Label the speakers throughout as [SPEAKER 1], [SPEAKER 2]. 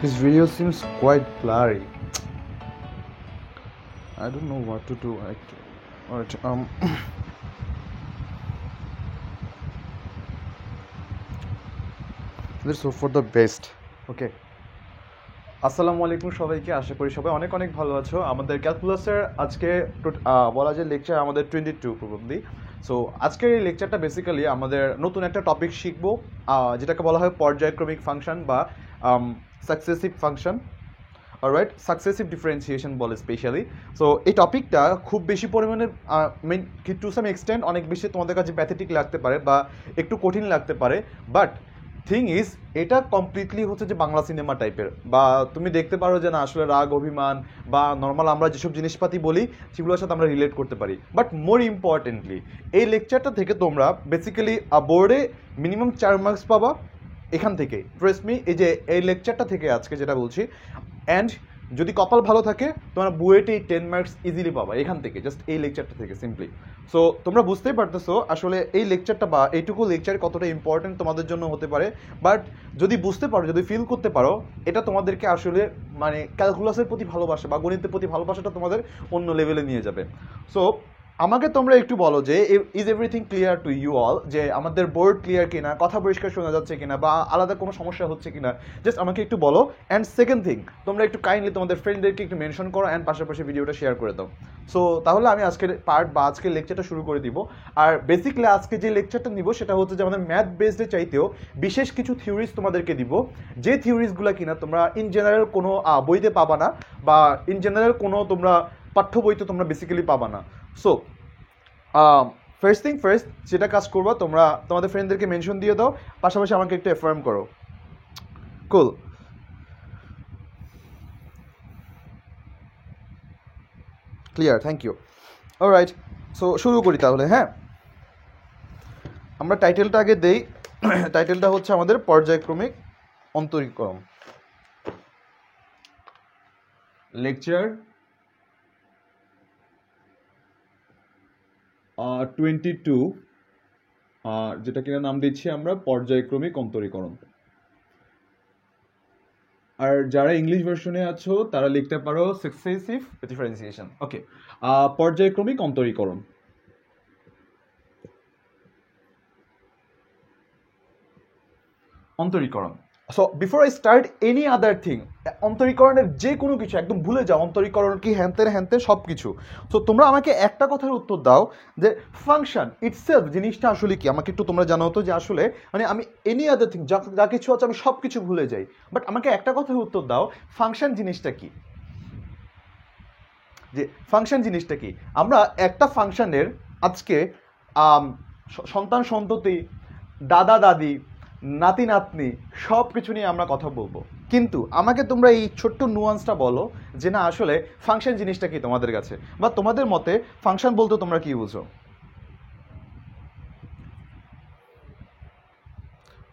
[SPEAKER 1] This video seems quite blurry. I don't know what to do actually. Alright, let's hope for the best. Okay. আসসালামু আলাইকুম সবাইকে, আশা করি সবাই অনেক অনেক ভালো আছো। আমাদের ক্যালকুলাসের আজকে বলা যায় লেকচার আমাদের 22 প্রবলি। সো আজকের এই লেকচারটা বেসিক্যালি আমাদের নতুন একটা টপিক শিখবো, যেটাকে বলা হয় পর্যায়ক্রমিক ফাংশন বা successive function. Alright, successive differentiation বলে স্পেশালি। সো এই টপিকটা খুব বেশি পরিমাণে টু সাম এক্সটেন্ট অনেক বেশি তোমাদের কাছে প্যাথেটিক লাগতে পারে বা একটু কঠিন লাগতে পারে, বাট থিং ইজ এটা কমপ্লিটলি হচ্ছে যে বাংলা সিনেমা টাইপের, বা তুমি দেখতে পারো যে না আসলে রাগ অভিমান বা নর্মাল আমরা যেসব জিনিসপাতি বলি সেগুলোর সাথে আমরা রিলেট করতে পারি। বাট মোর ইম্পর্টেন্টলি এই লেকচারটা থেকে তোমরা বেসিক্যালি বোর্ডে মিনিমাম 4 মার্কস পাবা এখান থেকে। ট্রাস্ট মি, এই যে এই লেকচারটা থেকে আজকে যেটা বলছি, অ্যান্ড যদি কপাল ভালো থাকে তোমরা বুয়েটে 10 মার্কস ইজিলি পাবা এখান থেকে, জাস্ট এই লেকচারটা থেকে সিম্পলি। সো তোমরা বুঝতেই পারতেছো আসলে এই লেকচারটা বা এইটুকু লেকচার কতটা ইম্পর্টেন্ট তোমাদের জন্য হতে পারে। বাট যদি বুঝতে পারো, যদি ফিল করতে পারো, এটা তোমাদেরকে আসলে মানে ক্যালকুলাসের প্রতি ভালোবাসা বা গণিতের প্রতি ভালোবাসাটা তোমাদের অন্য লেভেলে নিয়ে যাবে। সো আমাকে তোমরা একটু বলো যে is everything clear to you all, যে আমাদের বোর্ড ক্লিয়ার কিনা, কথা পরিষ্কার শোনা যাচ্ছে কিনা, বা আলাদা কোনো সমস্যা হচ্ছে কিনা, জাস্ট আমাকে একটু বলো। অ্যান্ড সেকেন্ড থিং, তোমরা একটু কাইন্ডলি তোমাদের ফ্রেন্ডদেরকে একটু মেনশন করো অ্যান্ড পাশাপাশি ভিডিওটা শেয়ার করে দাও। সো তাহলে আমি আজকের পার্ট বা আজকের লেকচারটা শুরু করে দিব। আর বেসিকলি আজকে যে লেকচারটা নিব সেটা হচ্ছে যে আমাদের ম্যাথ বেসডে চাইতেও বিশেষ কিছু থিওরিজ তোমাদেরকে দিব, যে থিওরিজগুলো কিনা তোমরা ইন জেনারেল কোনো বইতে পাবা না, বা ইন জেনারেল কোনো তোমরা পাঠ্য বইতে তোমরা বেসিক্যালি পাবা না। সো ফার্স্ট থিং ফার্স্ট, যেটা কাজ করবা তোমরা তোমাদের ফ্রেন্ডদেরকে মেনশন দিয়ে দাও, পাশাপাশি আমাকে একটু অ্যাফার্ম করো। Cool, clear, thank you. Alright, so শুরু করি তাহলে। হ্যাঁ, আমরা টাইটেলটা আগে দেই। টাইটেলটা হচ্ছে আমাদের পর্যায়ক্রমিক অন্তরীকরণ লেকচার 22, যেটা কিনা নাম দিচ্ছি আমরা পর্যায়ক্রমিক অন্তরীকরণ। আর যারা ইংলিশ ভার্সনে আছো তারা লিখতে পারো সাকসেসিভ ডিফারেন্সিয়েশন। ওকে, পর্যায়ক্রমিক অন্তরীকরণ। অন্তরীকরণ। So before I start any other thing, অন্তরীকরণের যে কোনো কিছু একদম ভুলে যাও, অন্তরীকরণ কি হ্যানতে হ্যানতে সব কিছু। সো তোমরা আমাকে একটা কথার উত্তর দাও যে ফাংশন ইটসেলফ জিনিসটা আসলে কি, আমাকে একটু তোমরা জানাও তো, যে আসলে মানে আমি এনি আদার থিং যা কিছু আছে আমি সব কিছু ভুলে যাই, বাট আমাকে একটা কথার উত্তর দাও, ফাংশন জিনিসটা কি? যে ফাংশন জিনিসটা কি? আমরা একটা ফাংশনের আজকে সন্তান সন্ততি, দাদা দাদি, নাতি নাতনি সব কিছু নিয়ে আমরা কথা বলবো, কিন্তু আমাকে তোমরা এই ছোট্ট নুয়ান্সটা বলো যে না আসলে ফাংশন জিনিসটা কি তোমাদের কাছে, বা তোমাদের মতে ফাংশন বলতে তোমরা কি বুঝো?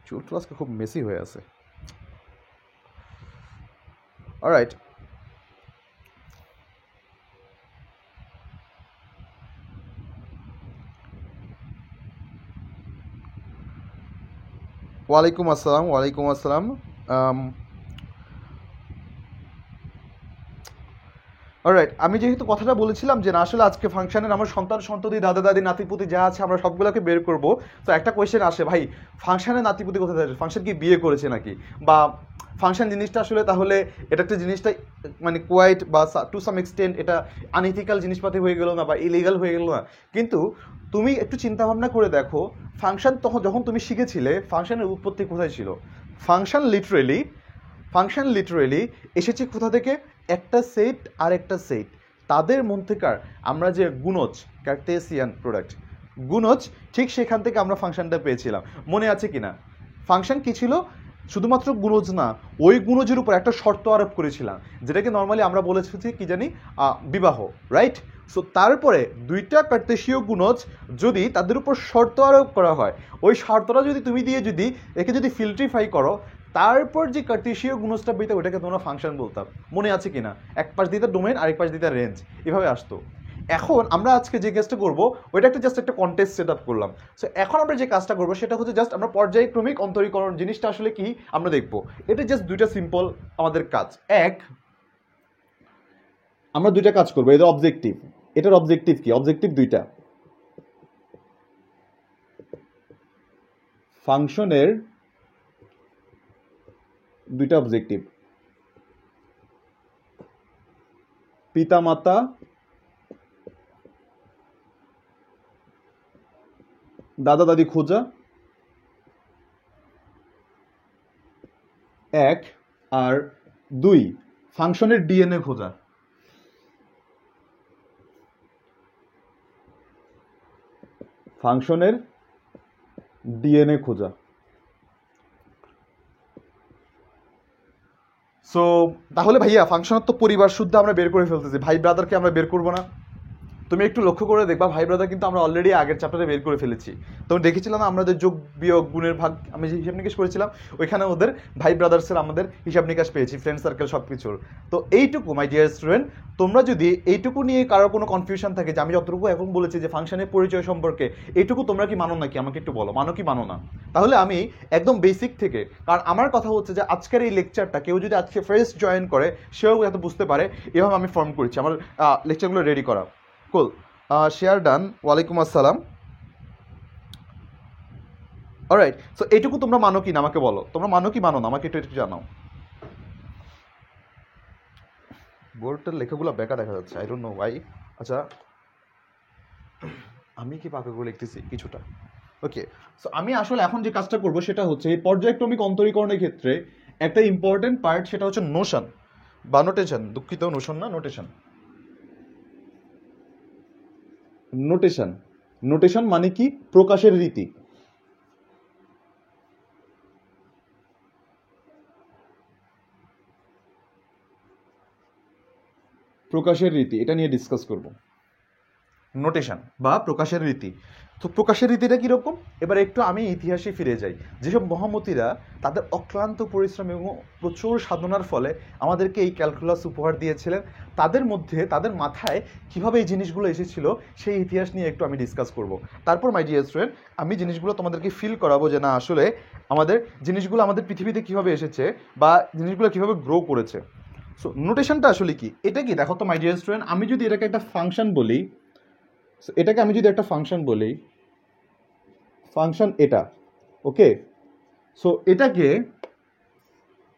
[SPEAKER 1] চুল ক্লাসকে খুব মেসি হয়ে আছে। অলরাইট, ওয়ালাইকুম আসসালাম, ওয়ালাইকুম আসসালাম। অলরাইট, আমি যেহেতু কথাটা বলেছিলাম যে না আসলে আজকে ফাংশনের আমার সন্তান সন্ততি দাদা দাদি নাতিপুতি যা আছে আমরা সবগুলোকে বের করবো, তো একটা কোয়েশ্চেন আসে, ভাই ফাংশনের নাতিপুতি কোথায় থাকে? ফাংশন কি বিয়ে করেছে নাকি? বা ফাংশন জিনিসটা আসলে তাহলে এটা একটা জিনিসটা মানে কোয়াইট বা টু সাম এক্সটেন্ট এটা আনইথিক্যাল জিনিসপাতি হয়ে গেল না, বা ইলিগাল হয়ে গেল না? কিন্তু তুমি একটু চিন্তা ভাবনা করে দেখো, ফাংশন তখন যখন তুমি শিখেছিলে ফাংশনের উৎপত্তি কোথায় ছিল? ফাংশন লিটারেলি এসেছে কোথা থেকে? একটা সেট আর একটা সেট, তাদের মধ্যেকার আমরা যে গুণজ, কার্টেসিয়ান প্রোডাক্ট গুণজ, ঠিক সেখান থেকে আমরা ফাংশনটা পেয়েছিলাম। মনে আছে কি না? ফাংশন কি ছিল? শুধুমাত্র গুণজ না, ওই গুণজের উপর একটা শর্ত আরোপ করেছিলাম, যেটাকে নর্মালি আমরা বলেছি কি জানি, বিবাহ, রাইট? সো তারপরে দুইটা কার্টেসীয় গুণজ যদি তাদের উপর শর্ত আরোপ করা হয়, ওই শর্তটা যদি তুমি দিয়ে যদি একে যদি ফিল্ট্রিফাই করো, তারপর যে কার্টেসীয় গুণজটা পেতে ওটাকে তোমরা ফাংশন বলতাম। মনে আছে কিনা? এক পাশ দিতে ডোমেন, আরেক পাশ দিতে রেঞ্জ, এভাবে আসতো। এখন আমরা আজকে যে কাজটা করবো ওইটা একটা জাস্ট একটা কন্টেস্ট সেট আপ করলাম। সো এখন আমরা যে কাজটা করবো সেটা হচ্ছে জাস্ট আমরা পর্যায়ক্রমিক অন্তরীকরণ জিনিসটা আসলে কি আমরা দেখবো। এটা জাস্ট দুইটা সিম্পল আমাদের কাজ। এক, আমরা দুইটা কাজ করবো, এদের অবজেক্টিভ, এটার অবজেক্টিভ কি? অবজেক্টিভ দুইটা, ফাংশনের দুইটা অবজেক্টিভ, পিতামাতা দাদা দাদি খোঁজা এক, আর দুই, ফাংশনের ডিএনএ খোঁজা। ফাংশনের ডিএনএ খোঁজা। সো তাহলে ভাইয়া ফাংশনের তো পরিবার শুদ্ধ আমরা বের করে ফেলতেছি, ভাই ব্রাদারকে আমরা বের করবো না? তুমি একটু লক্ষ্য করে দেখবা ভাই ব্রাদার কিন্তু আমরা অলরেডি আগের চ্যাপ্টারে বের করে ফেলেছি। তুমি দেখেছিলাম না আমাদের যোগ বিয়োগ গুণের ভাগ আমি যে হিসাব নিকাশ করেছিলাম, ওইখানে ওদের ভাই ব্রাদার্সের আমাদের হিসাব নিকাশ পেয়েছি, ফ্রেন্ড সার্কেল সব কিছুর। তো এইটুকু মাই ডিয়ার স্টুডেন্ট, তোমরা যদি এইটুকু নিয়ে কারো কোনো কনফিউশন থাকে যে আমি যতটুকু এখন বলেছি যে ফাংশনের পরিচয় সম্পর্কে, এইটুকু তোমরা কি মানো নাকি আমাকে একটু বলো, মানো কি মানো না? তাহলে আমি একদম বেসিক থেকে, কারণ আমার কথা হচ্ছে যে আজকের এই লেকচারটা কেউ যদি আজকে ফার্স্ট জয়েন করে সেও যাতে বুঝতে পারে, এভাবে আমি ফর্ম করেছি আমার লেকচারগুলো রেডি করা। কুল, শেয়ার ডান, ওয়ালাইকুম আসসালাম। অলরাইট, সো এইটুকু তোমরা মানো কি না আমাকে বলো, তোমরা মানো কি মানো না আমাকে একটু একটু জানাও। বোর্ডটার লেখাগুলো বেকা দেখা যাচ্ছে, আই ডোন্ট নো ওয়াই। আচ্ছা, আমি কি পাকা করে লিখতেছি কিছুটা। ওকে, সো আমি আসলে এখন যে কাজটা করবো সেটা হচ্ছে এই পর্যায়ক্রমিক অন্তরীকরণের ক্ষেত্রে একটা ইম্পর্টেন্ট পার্ট, সেটা হচ্ছে নোশন বা নোটেশন। দুঃখিত, নোশন না, নোটেশন। নোটেশন, নোটেশন মানে কি? প্রকাশের রীতি। প্রকাশের রীতি, এটা নিয়ে ডিসকাস করব। নোটেশন বা প্রকাশের রীতি। তো প্রকাশের রীতিটা কীরকম? এবার একটু আমি ইতিহাসে ফিরে যাই। যেসব মহামতিরা তাদের অক্লান্ত পরিশ্রম এবং প্রচুর সাধনার ফলে আমাদেরকে এই ক্যালকুলাস উপহার দিয়েছিলেন, তাদের মধ্যে তাদের মাথায় কিভাবে এই জিনিসগুলো এসেছিল সেই ইতিহাস নিয়ে একটু আমি ডিসকাস করব। তারপর মাই ডিয়ার স্টুডেন্ট, আমি জিনিসগুলো তোমাদেরকে ফিল করাবো যে না আসলে আমাদের জিনিসগুলো আমাদের পৃথিবীতে কিভাবে এসেছে বা জিনিসগুলো কিভাবে গ্রো করেছে। সো নোটেশনটা আসলে কি? এটা কি দেখো তো মাই ডিয়ার স্টুডেন্ট, আমি যদি এটাকে একটা ফাংশন বলি, এটাকে আমি যদি একটা ফাংশন বলি, ফাংশন এটা, ওকে, সো এটাকে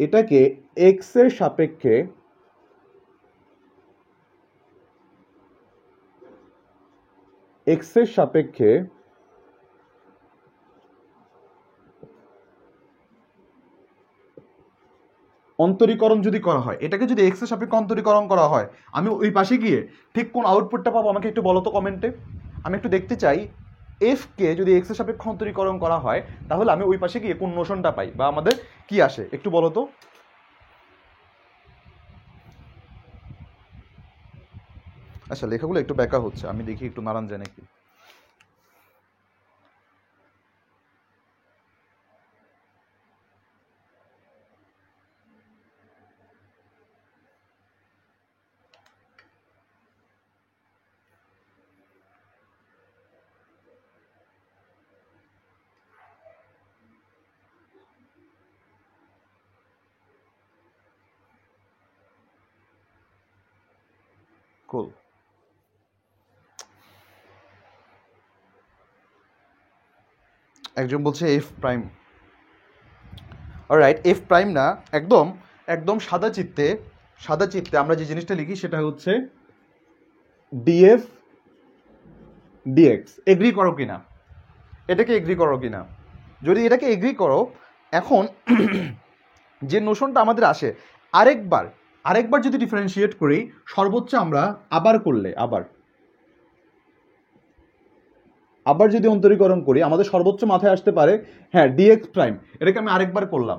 [SPEAKER 1] এটাকে এক্স এর সাপেক্ষে অন্তরীকরণ যদি করা হয়, এটাকে যদি এক্স এর সাপেক্ষে অন্তরীকরণ করা হয়, আমি ওই পাশে গিয়ে ঠিক কোন আউটপুটটা পাবো আমাকে একটু বলো তো কমেন্টে। আমি একটু দেখতে চাই এফ কে যদি এক্স এর সাপেক্ষে অন্তরীকরণ করা হয় তাহলে আমি ওই পাশে গিয়ে কোন নোশনটা পাই বা আমাদের কি আসে একটু বলো তো। আচ্ছা, লেখাগুলো একটু ব্যাকা হচ্ছে, আমি দেখি একটু নারায়ণ যায় নাকি। কুল, একজন বলছে F prime. Alright, F prime না, একদম একদম সাদা চিত্তে আমরা যে জিনিসটা লিখি সেটা হচ্ছে ডিএফ ডিএক্স। এগ্রি করো কিনা? এটাকে এগ্রি করো কিনা? যদি এটাকে এগ্রি করো, এখন যে নোশনটা আমাদের আসে, আরেকবার যদি ডিফারেন্সিয়েট করি, সর্বোচ্চ আমরা আবার যদি অন্তরীকরণ করি আমাদের সর্বোচ্চ মাথায় আসতে পারে হ্যাঁ ডিএক্স প্রাইম। এটাকে আমি আরেকবার করলাম,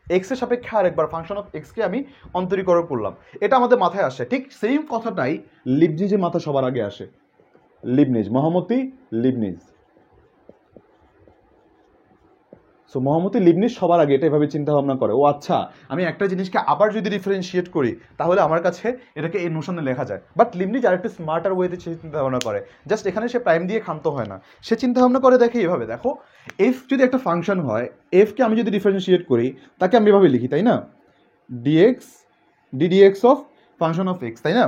[SPEAKER 1] এক্স এর সাপেক্ষে আরেকবার ফাংশন অফ এক্সকে আমি অন্তরীকরণ করলাম, এটা আমাদের মাথায় আসে। ঠিক সেম কথাটাই লিবনিজের মাথা সবার আগে আসে। লিবনিজ, মহামতি লিবনিজ। সো মোহাম্মদ লিবনিজ সবার আগে এটা এভাবে চিন্তা ভাবনা করে, ও আচ্ছা আমি একটা জিনিসকে আবার যদি ডিফারেন্সিয়েট করি তাহলে আমার কাছে এটাকে এই নোশনে লেখা যায়। বাট লিবনিজ আরেকটু স্মার্টার ওয়েতে সে চিন্তা ভাবনা করে, জাস্ট এখানে সে প্রাইম দিয়ে ক্ষান্ত হয় না, সে চিন্তা ভাবনা করে দেখে এভাবে, দেখো এফ যদি একটা ফাংশন হয়, এফকে আমি যদি ডিফারেন্সিয়েট করি তাকে আমি এভাবে লিখি, তাই না, dx ddx of function of x, তাই না।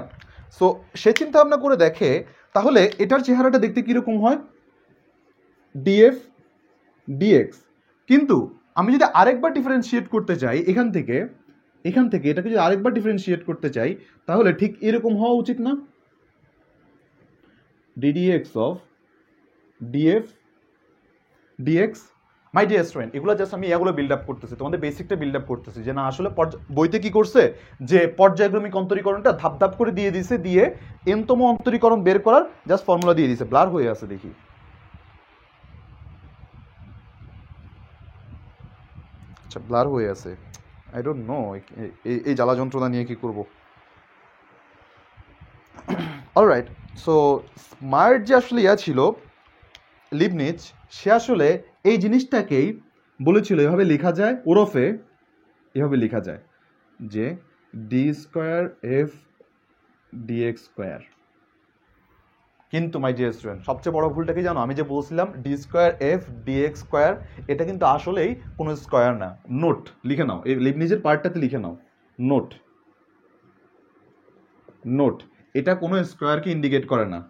[SPEAKER 1] সো সে চিন্তা ভাবনা করে দেখে তাহলে এটার চেহারাটা দেখতে কীরকম হয়, ডিএফ ডিএক্স। কিন্তু আমি যদি আরেকবার ডিফারেন্সিয়েট করতে চাই এখান থেকে এটাকে যদি আরেকবার ডিফারেন্সিয়েট করতে চাই তাহলে ঠিক এরকম হওয়া উচিত না, ddx of df dx. My dear student, এগুলো জাস্ট আমি এগুলো বিল্ড আপ করতেছি, তোমাদের বেসিকটা বিল্ড আপ করতেছি, যে না আসলে বইতে কি করছে যে পর্যায়ক্রমিক অন্তরীকরণটা ধাপ ধাপ করে দিয়ে দিছে, দিয়ে এনতম অন্তরীকরণ বের করার জাস্ট ফর্মুলা দিয়ে দিছে। ব্লার হয়ে আছে দেখি, আচ্ছা ব্লার হয়ে আছে, আই ডোন্ট নো এই জ্বালা যন্ত্রণা নিয়ে কি করব। অলরাইট, সো স্মার্ট যে আসলে ছিল লিবনিজ, সে আসলে এই জিনিসটাকেই বলেছিল এভাবে লেখা যায়, ওরফে এভাবে লেখা যায় যে d square f dx square. কিন্তু মাই ডিয়ার স্টুডেন্ট, সবচেয়ে বড় ভুলটা কি জানো, আমি যে বলছিলাম d square f dx square, এটা কিন্তু আসলেই কোনো স্কোয়ার না। নোট লিখে নাও, এই লিবনিজের পার্টটাতে লিখে নাও, নোট নোট, এটা কোনো স্কোয়ারকে ইন্ডিকেট করে না,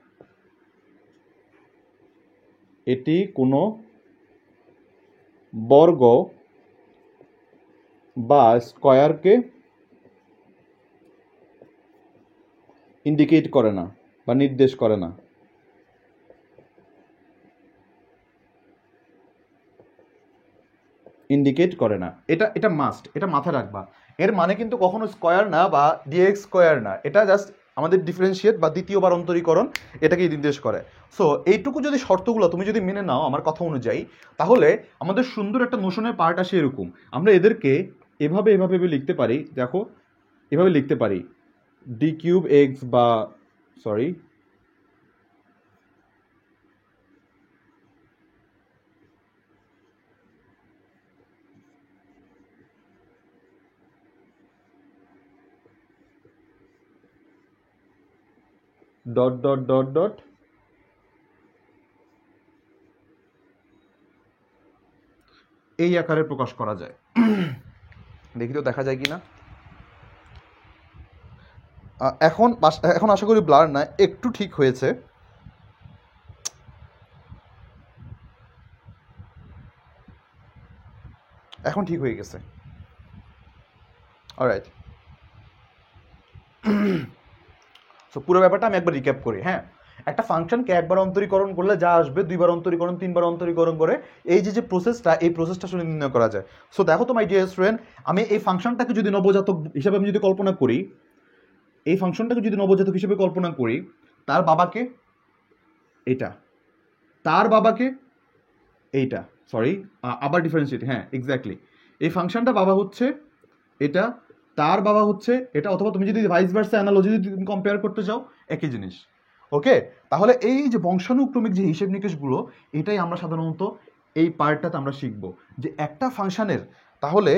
[SPEAKER 1] এটি কোনো বর্গ বা স্কয়ারকে ইন্ডিকেট করে না বা নির্দেশ করে না। ইন্ডিকেট করে না, এটা মাস্ট, এটা মাথায় রাখবা। এর মানে কিন্তু কখনো স্কয়ার না বা ডিএক্স স্কয়ার না, এটা জাস্ট আমাদের ডিফারেন্সিয়েট বা দ্বিতীয়বার অন্তরীকরণ এটাকেই নির্দেশ করে। সো এইটুকু যদি শর্তগুলো তুমি যদি মেনে নাও আমার কথা অনুযায়ী, তাহলে আমাদের সুন্দর একটা নোশনের পার্ট আসে এরকম। আমরা এদেরকে এভাবে এভাবে লিখতে পারি, দেখো এভাবে লিখতে পারি, ডি কিউব এক্স বা sorry dot dot dot dot এই আকারে প্রকাশ করা যায়। দেখি তো দেখা যায় কিনা। এখন এখন আশা করি ব্লার না, একটু ঠিক হয়েছে। এখন ঠিক হয়ে গেছে। অলরাইট, সো পুরো ব্যাপারটা আমি একবার রিক্যাপ করি। হ্যাঁ, একটা ফাংশনকে একবার অন্তরীকরণ করলে যা আসবে, দুইবার অন্তরীকরণ, তিনবার অন্তরীকরণ করে এই যে প্রসেসটা, এই প্রসেসটা আসলে নির্ণয় করা যায়। সো দেখো তো মাই ডিয়ার স্টুডেন্ট, আমি এই ফাংশনটাকে যদি নবজাতক হিসাবে আমি যদি কল্পনা করি, এই ফাংশনটাকে যদি নবজাতক হিসেবে কল্পনা করি, তার বাবাকে এটা, তার বাবাকে এইটা, সরি আবার ডিফারেন্সিয়েট, হ্যাঁ এক্স্যাক্টলি, এই ফাংশনটা বাবা হচ্ছে এটা, তার বাবা হচ্ছে এটা, অথবা তুমি যদি ভাইস ভার্সা অ্যানালজি যদি তুমি কম্পেয়ার করতে চাও, একই জিনিস। ওকে, তাহলে এই যে বংশানুক্রমিক যে হিসেব নিকেশগুলো, এটাই আমরা সাধারণত এই পার্টটাতে আমরা শিখব, যে একটা ফাংশনের তাহলে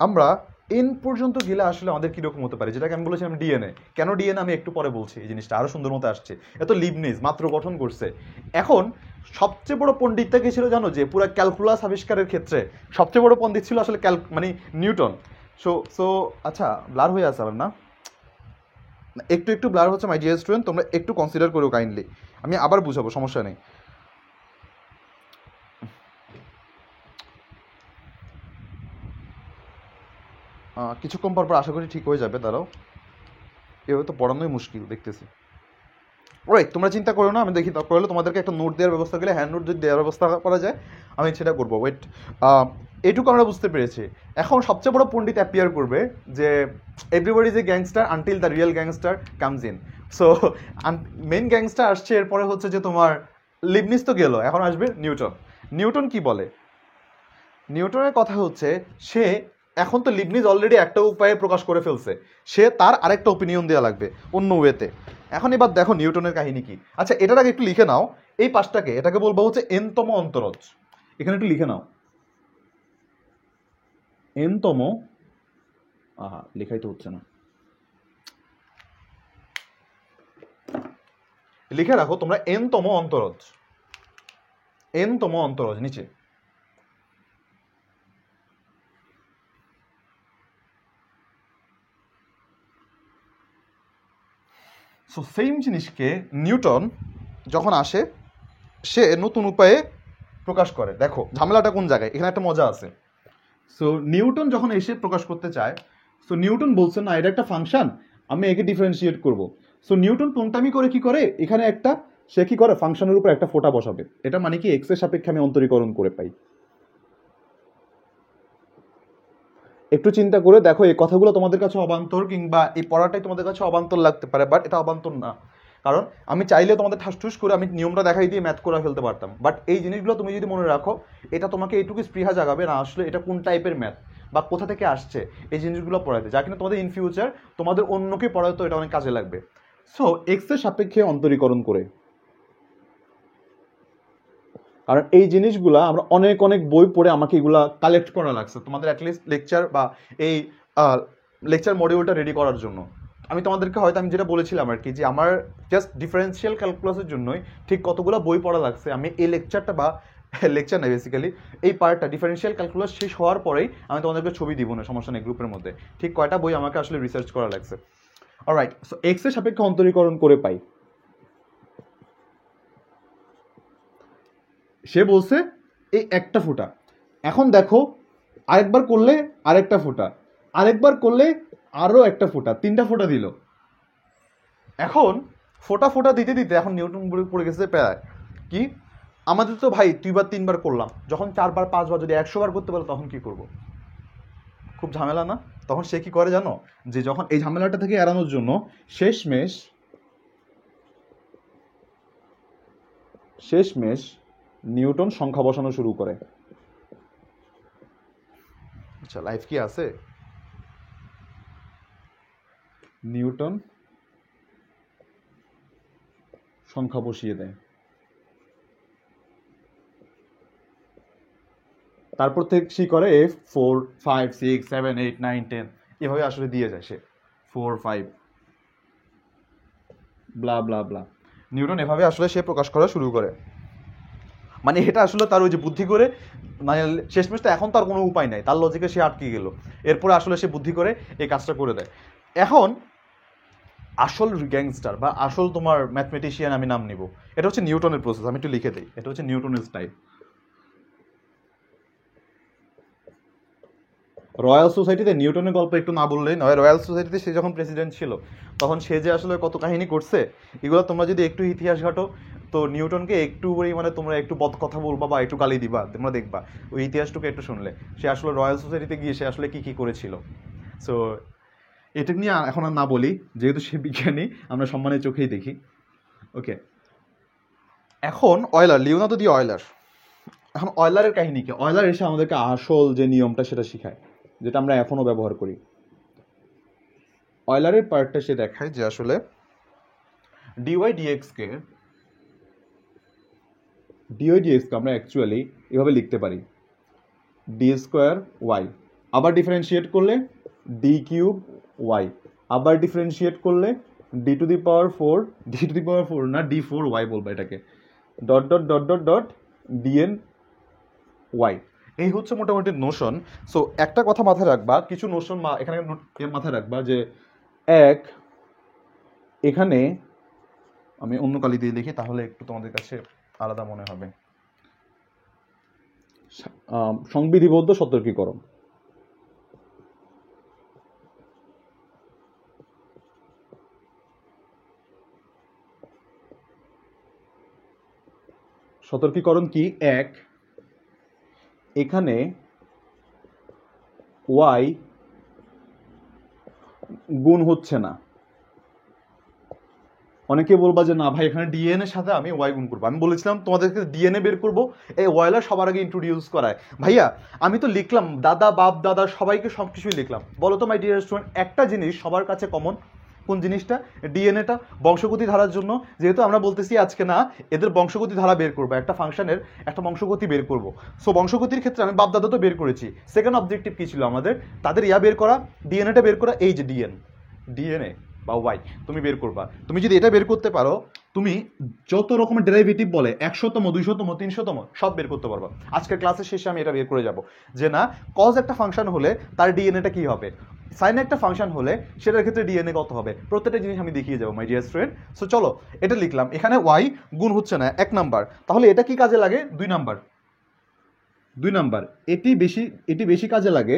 [SPEAKER 1] আমরা এন পর্যন্ত গেলে আসলে আমাদের কীরকম হতে পারে, যেটাকে আমি বলেছিলাম ডিএনএ। কেন ডিএনএ আমি একটু পরে বলছি, এই জিনিসটা আরও সুন্দর মতো আসছে। এত লিবনিজ মাত্র গঠন করছে। এখন সবচেয়ে বড় পণ্ডিতটা কে ছিল জানো, যে পুরো ক্যালকুলাস আবিষ্কারের ক্ষেত্রে সবচেয়ে বড় পণ্ডিত ছিল আসলে মানে নিউটন। সো সো আচ্ছা ব্লার হয়ে আছে আবার না, একটু একটু ব্লার হচ্ছে মাই ডিয়ার স্টুডেন্ট, তোমরা একটু কনসিডার করো কাইন্ডলি, আমি আবার বুঝাবো, সমস্যা নেই। কিছুক্ষণ পর পর আশা করি ঠিক হয়ে যাবে, দাঁড়াও, এভাবে তো পড়ানোই মুশকিল দেখতেছি। রাইট, তোমরা চিন্তা করো না, আমি দেখি দরকার হলে তোমাদেরকে একটা নোট দেওয়ার ব্যবস্থা করলে, হ্যান্ড নোট যদি দেওয়ার ব্যবস্থা করা যায় আমি সেটা করবো। ওয়েট, এইটুকু আমরা বুঝতে পেরেছি। এখন সবচেয়ে বড় পণ্ডিত অ্যাপিয়ার করবে, যে everybody is a gangster until the real gangster comes in. So main gangster আসছে, এরপরে হচ্ছে যে তোমার লিবনিজ তো গেল, এখন আসবে নিউটন। নিউটন কি বলে, নিউটনের কথা হচ্ছে, সে এখন তো লিবনিজ অলরেডি একটা উপায়ে প্রকাশ করে ফেলছে, সে তার আরেকটা ওপিনিয়ন দেওয়া লাগবে অন্য ওয়েতে। এখন এবার দেখো নিউটনের কাহিনী কি। আচ্ছা এটার আগে একটু লিখে নাও এই পাশটাকে, এটাকে বলবো হচ্ছে এনতম অন্তরজ। এখানে একটু লিখে নাও, এনতম, লেখাই তো হচ্ছে না, লিখে রাখো তোমরা এনতম অন্তরজ, এনতম অন্তরজ নিচে। সো সেম জিনিসকে নিউটন যখন আসে সে নতুন উপায়ে প্রকাশ করে। দেখো ঝামেলাটা কোন জায়গায়, এখানে একটা মজা আছে। সো নিউটন যখন এসে প্রকাশ করতে চায়, সো নিউটন বলছে না এটা একটা ফাংশন, আমি একে ডিফারেন্সিয়েট করব। সো নিউটন পংটামি করে কি করে, এখানে একটা সে কি করে ফাংশনের উপর একটা ফোঁটা বসাবে, এটা মানে কি এক্স এর সাপেক্ষে আমি অন্তরীকরণ করে পাই। একটু চিন্তা করে দেখো, এই কথাগুলো তোমাদের কাছে অবান্তর কিংবা এই পড়াটাই তোমাদের কাছে অবান্তর লাগতে পারে, বাট এটা অবান্তর না। কারণ আমি চাইলে তোমাদের ঠাসঠুস করে আমি নিয়মটা দেখাই দিয়ে ম্যাথ করে ফেলতে পারতাম, বাট এই জিনিসগুলো তুমি যদি মনে রাখো, এটা তোমাকে এইটুকু স্পৃহা জাগাবে না আসলে এটা কোন টাইপের ম্যাথ বা কোথা থেকে আসছে, এই জিনিসগুলো পড়াতে, যা কিনা তোমাদের ইন ফিউচার তোমাদের অন্যকে পড়াতে এটা অনেক কাজে লাগবে। সো এক্স এর সাপেক্ষে অন্তরীকরণ করে, কারণ এই জিনিসগুলা আমরা অনেক অনেক বই পড়ে আমাকে এগুলা কালেক্ট করা লাগছে তোমাদের অ্যাটলিস্ট লেকচার বা এই লেকচার মডিউলটা রেডি করার জন্য। আমি তোমাদেরকে হয়তো আমি যেটা বলেছিলাম আর কি, যে আমার জাস্ট ডিফারেন্সিয়াল ক্যালকুলাসের জন্যই ঠিক কতগুলো বই পড়া লাগছে। আমি এই লেকচারটা বা লেকচার নেই বেসিক্যালি এই পার্টটা ডিফারেন্সিয়াল ক্যালকুলাস শেষ হওয়ার পরেই আমি তোমাদেরকে ছবি দিব না, সমস্যা নেই, গ্রুপের মধ্যে ঠিক কয়টা বই আমাকে আসলে রিসার্চ করা লাগছে। অলরাইট, সো এক্স এর সাপেক্ষে অন্তরীকরণ করে পাই, সে বলছে এই একটা ফোঁটা। এখন দেখো আরেকবার করলে আরেকটা ফোঁটা, আরেকবার করলে আরও একটা ফোঁটা, তিনটা ফোঁটা দিল। এখন ফোঁটা ফোঁটা দিতে দিতে এখন নিউটন পড়ে গেছে প্রায় কি, আমাদের তো ভাই 2 বার 3 বার করলাম, যখন 4 বার 5 বার যদি 100 বার করতে পারো তখন কি করব? খুব ঝামেলা না? তখন সে কি করে জানো, যে যখন এই ঝামেলাটা থেকে এড়ানোর জন্য শেষমেশ নিউটন সংখ্যা বসানো শুরু করে। আচ্ছা লাইফ কি আছে? নিউটন সংখ্যা বসিয়ে দেয়, তারপর থেকে সে করে 4 5 6 7 8 9 10 এভাবে আসলে দিয়ে যায় সে 4 5 ব্লা ব্লা ব্লা। নিউটন এভাবে আসলে সে প্রকাশ করা শুরু করে, মানে এটা আসলে তার ওই যে বুদ্ধি করে, মানে শেষমেশ তো এখন তার কোনো উপায় নাই, তার লজিকে সে আটকে গেল, এরপরে আসলে সে বুদ্ধি করে এই কাজটা করে দেয়। এখন আসল গ্যাংস্টার বা আসল তোমার ম্যাথমেটিশিয়ান আমি নাম নিব, এটা হচ্ছে নিউটনের প্রসেস। আমি একটু লিখে দিই, এটা হচ্ছে নিউটনের স্টাইল। রয়্যাল সোসাইটিতে নিউটনের গল্প একটু না বললেই নয়। রয়্যাল সোসাইটিতে সে যখন প্রেসিডেন্ট ছিল তখন সে যে আসলে কত কাহিনী করছে, এগুলো তোমরা যদি একটু ইতিহাস ঘাটো তো নিউটনকে একটু মানে তোমরা একটু বদ কথা বলবা বা একটু গালি দিবা, তোমরা দেখবা ওই ইতিহাসটুকু একটু শুনলে সে আসলে রয়্যাল সোসাইটিতে গিয়ে সে আসলে কি কি করেছিল। সো এটা নিয়ে এখন আর না বলি, যেহেতু সে বিজ্ঞানী আমরা সম্মানের চোখেই দেখি। ওকে, এখন অয়লার, লিওনার্দো দি অয়লার। এখন অয়লারের কাহিনী কি, অয়লার এসে আমাদেরকে আসল যে নিয়মটা সেটা শিখায়, যেটা আমরা এখনো ব্যবহার করি। অয়লারের পার্টটা সে দেখায় যে আসলে ডিওয়াই ডিএক্সকে আমরা অ্যাকচুয়ালি এভাবে লিখতে পারি, ডি স্কোয়ার ওয়াই, আবার ডিফারেন্সিয়েট করলে ডি কিউব ওয়াই, আবার ডিফারেন্সিয়েট করলে d to the power four না ডি ফোর ওয়াই বলবো এটাকে, dot dot dot dot dot dn y. এই হচ্ছে মোটামুটি নোশন। সো একটা কথা মাথায় রাখবা, কিছু নোশন এখানে মাথায় রাখবা যে এক, এখানে আমি অন্য কালি দিয়ে লিখি তাহলে একটু তোমাদের কাছে আলাদা মনে হবে। সংবিধিবদ্ধ সতর্কীকরণ, সতর্কীকরণ কি, এক, এখানে ওয়াই গুণ হচ্ছে না। অনেকে বলবা যে না ভাই এখানে ডিএনএর সাথে আমি ওয়াই গুণ করবো, আমি বলেছিলাম তোমাদেরকে ডিএনএ বের করবো, এই ওয়াইলার সবার আগে ইন্ট্রোডিউস করায়। ভাইয়া আমি তো লিখলাম দাদা বাপ দাদা সবাইকে সব কিছুই লিখলাম, বলো তো মাই ডিয়ার স্টুডেন্ট একটা জিনিস সবার কাছে কমন, কোন জিনিসটা? ডিএনএটা। বংশগতি ধারার জন্য যেহেতু আমরা বলতেছি আজকে না এদের বংশগতি ধারা বের করবো, একটা ফাংশনের একটা বংশগতি বের করব। সো বংশগতির ক্ষেত্রে আমি বাপদাদা তো বের করেছি, সেকেন্ড অবজেক্টিভ কী ছিল আমাদের? তাদের বের করা, ডিএনএটা বের করা। এই যে ডিএনএ বা ওয়াই তুমি বের করবা। তুমি যদি এটা বের করতে পারো, তুমি যত রকমের ডেরিভেটিভ বলে 100তম 200তম 300তম সব বের করতে পারবা। আজকের ক্লাসের শেষে আমি এটা বের করে যাব যে না কজ একটা ফাংশন হলে তার ডিএনএটা কি হবে, সাইন একটা ফাংশন হলে সেটার ক্ষেত্রে ডিএনএ কত হবে, প্রত্যেকটা জিনিস আমি দেখিয়ে যাবো মাই ডিয়ার স্টুডেন্ট। সো চলো এটা লিখলাম, এখানে ওয়াই গুণ হচ্ছে না 1 নাম্বার, তাহলে এটা কি কাজে লাগে? 2 নাম্বার। এটি বেশি কাজে লাগে,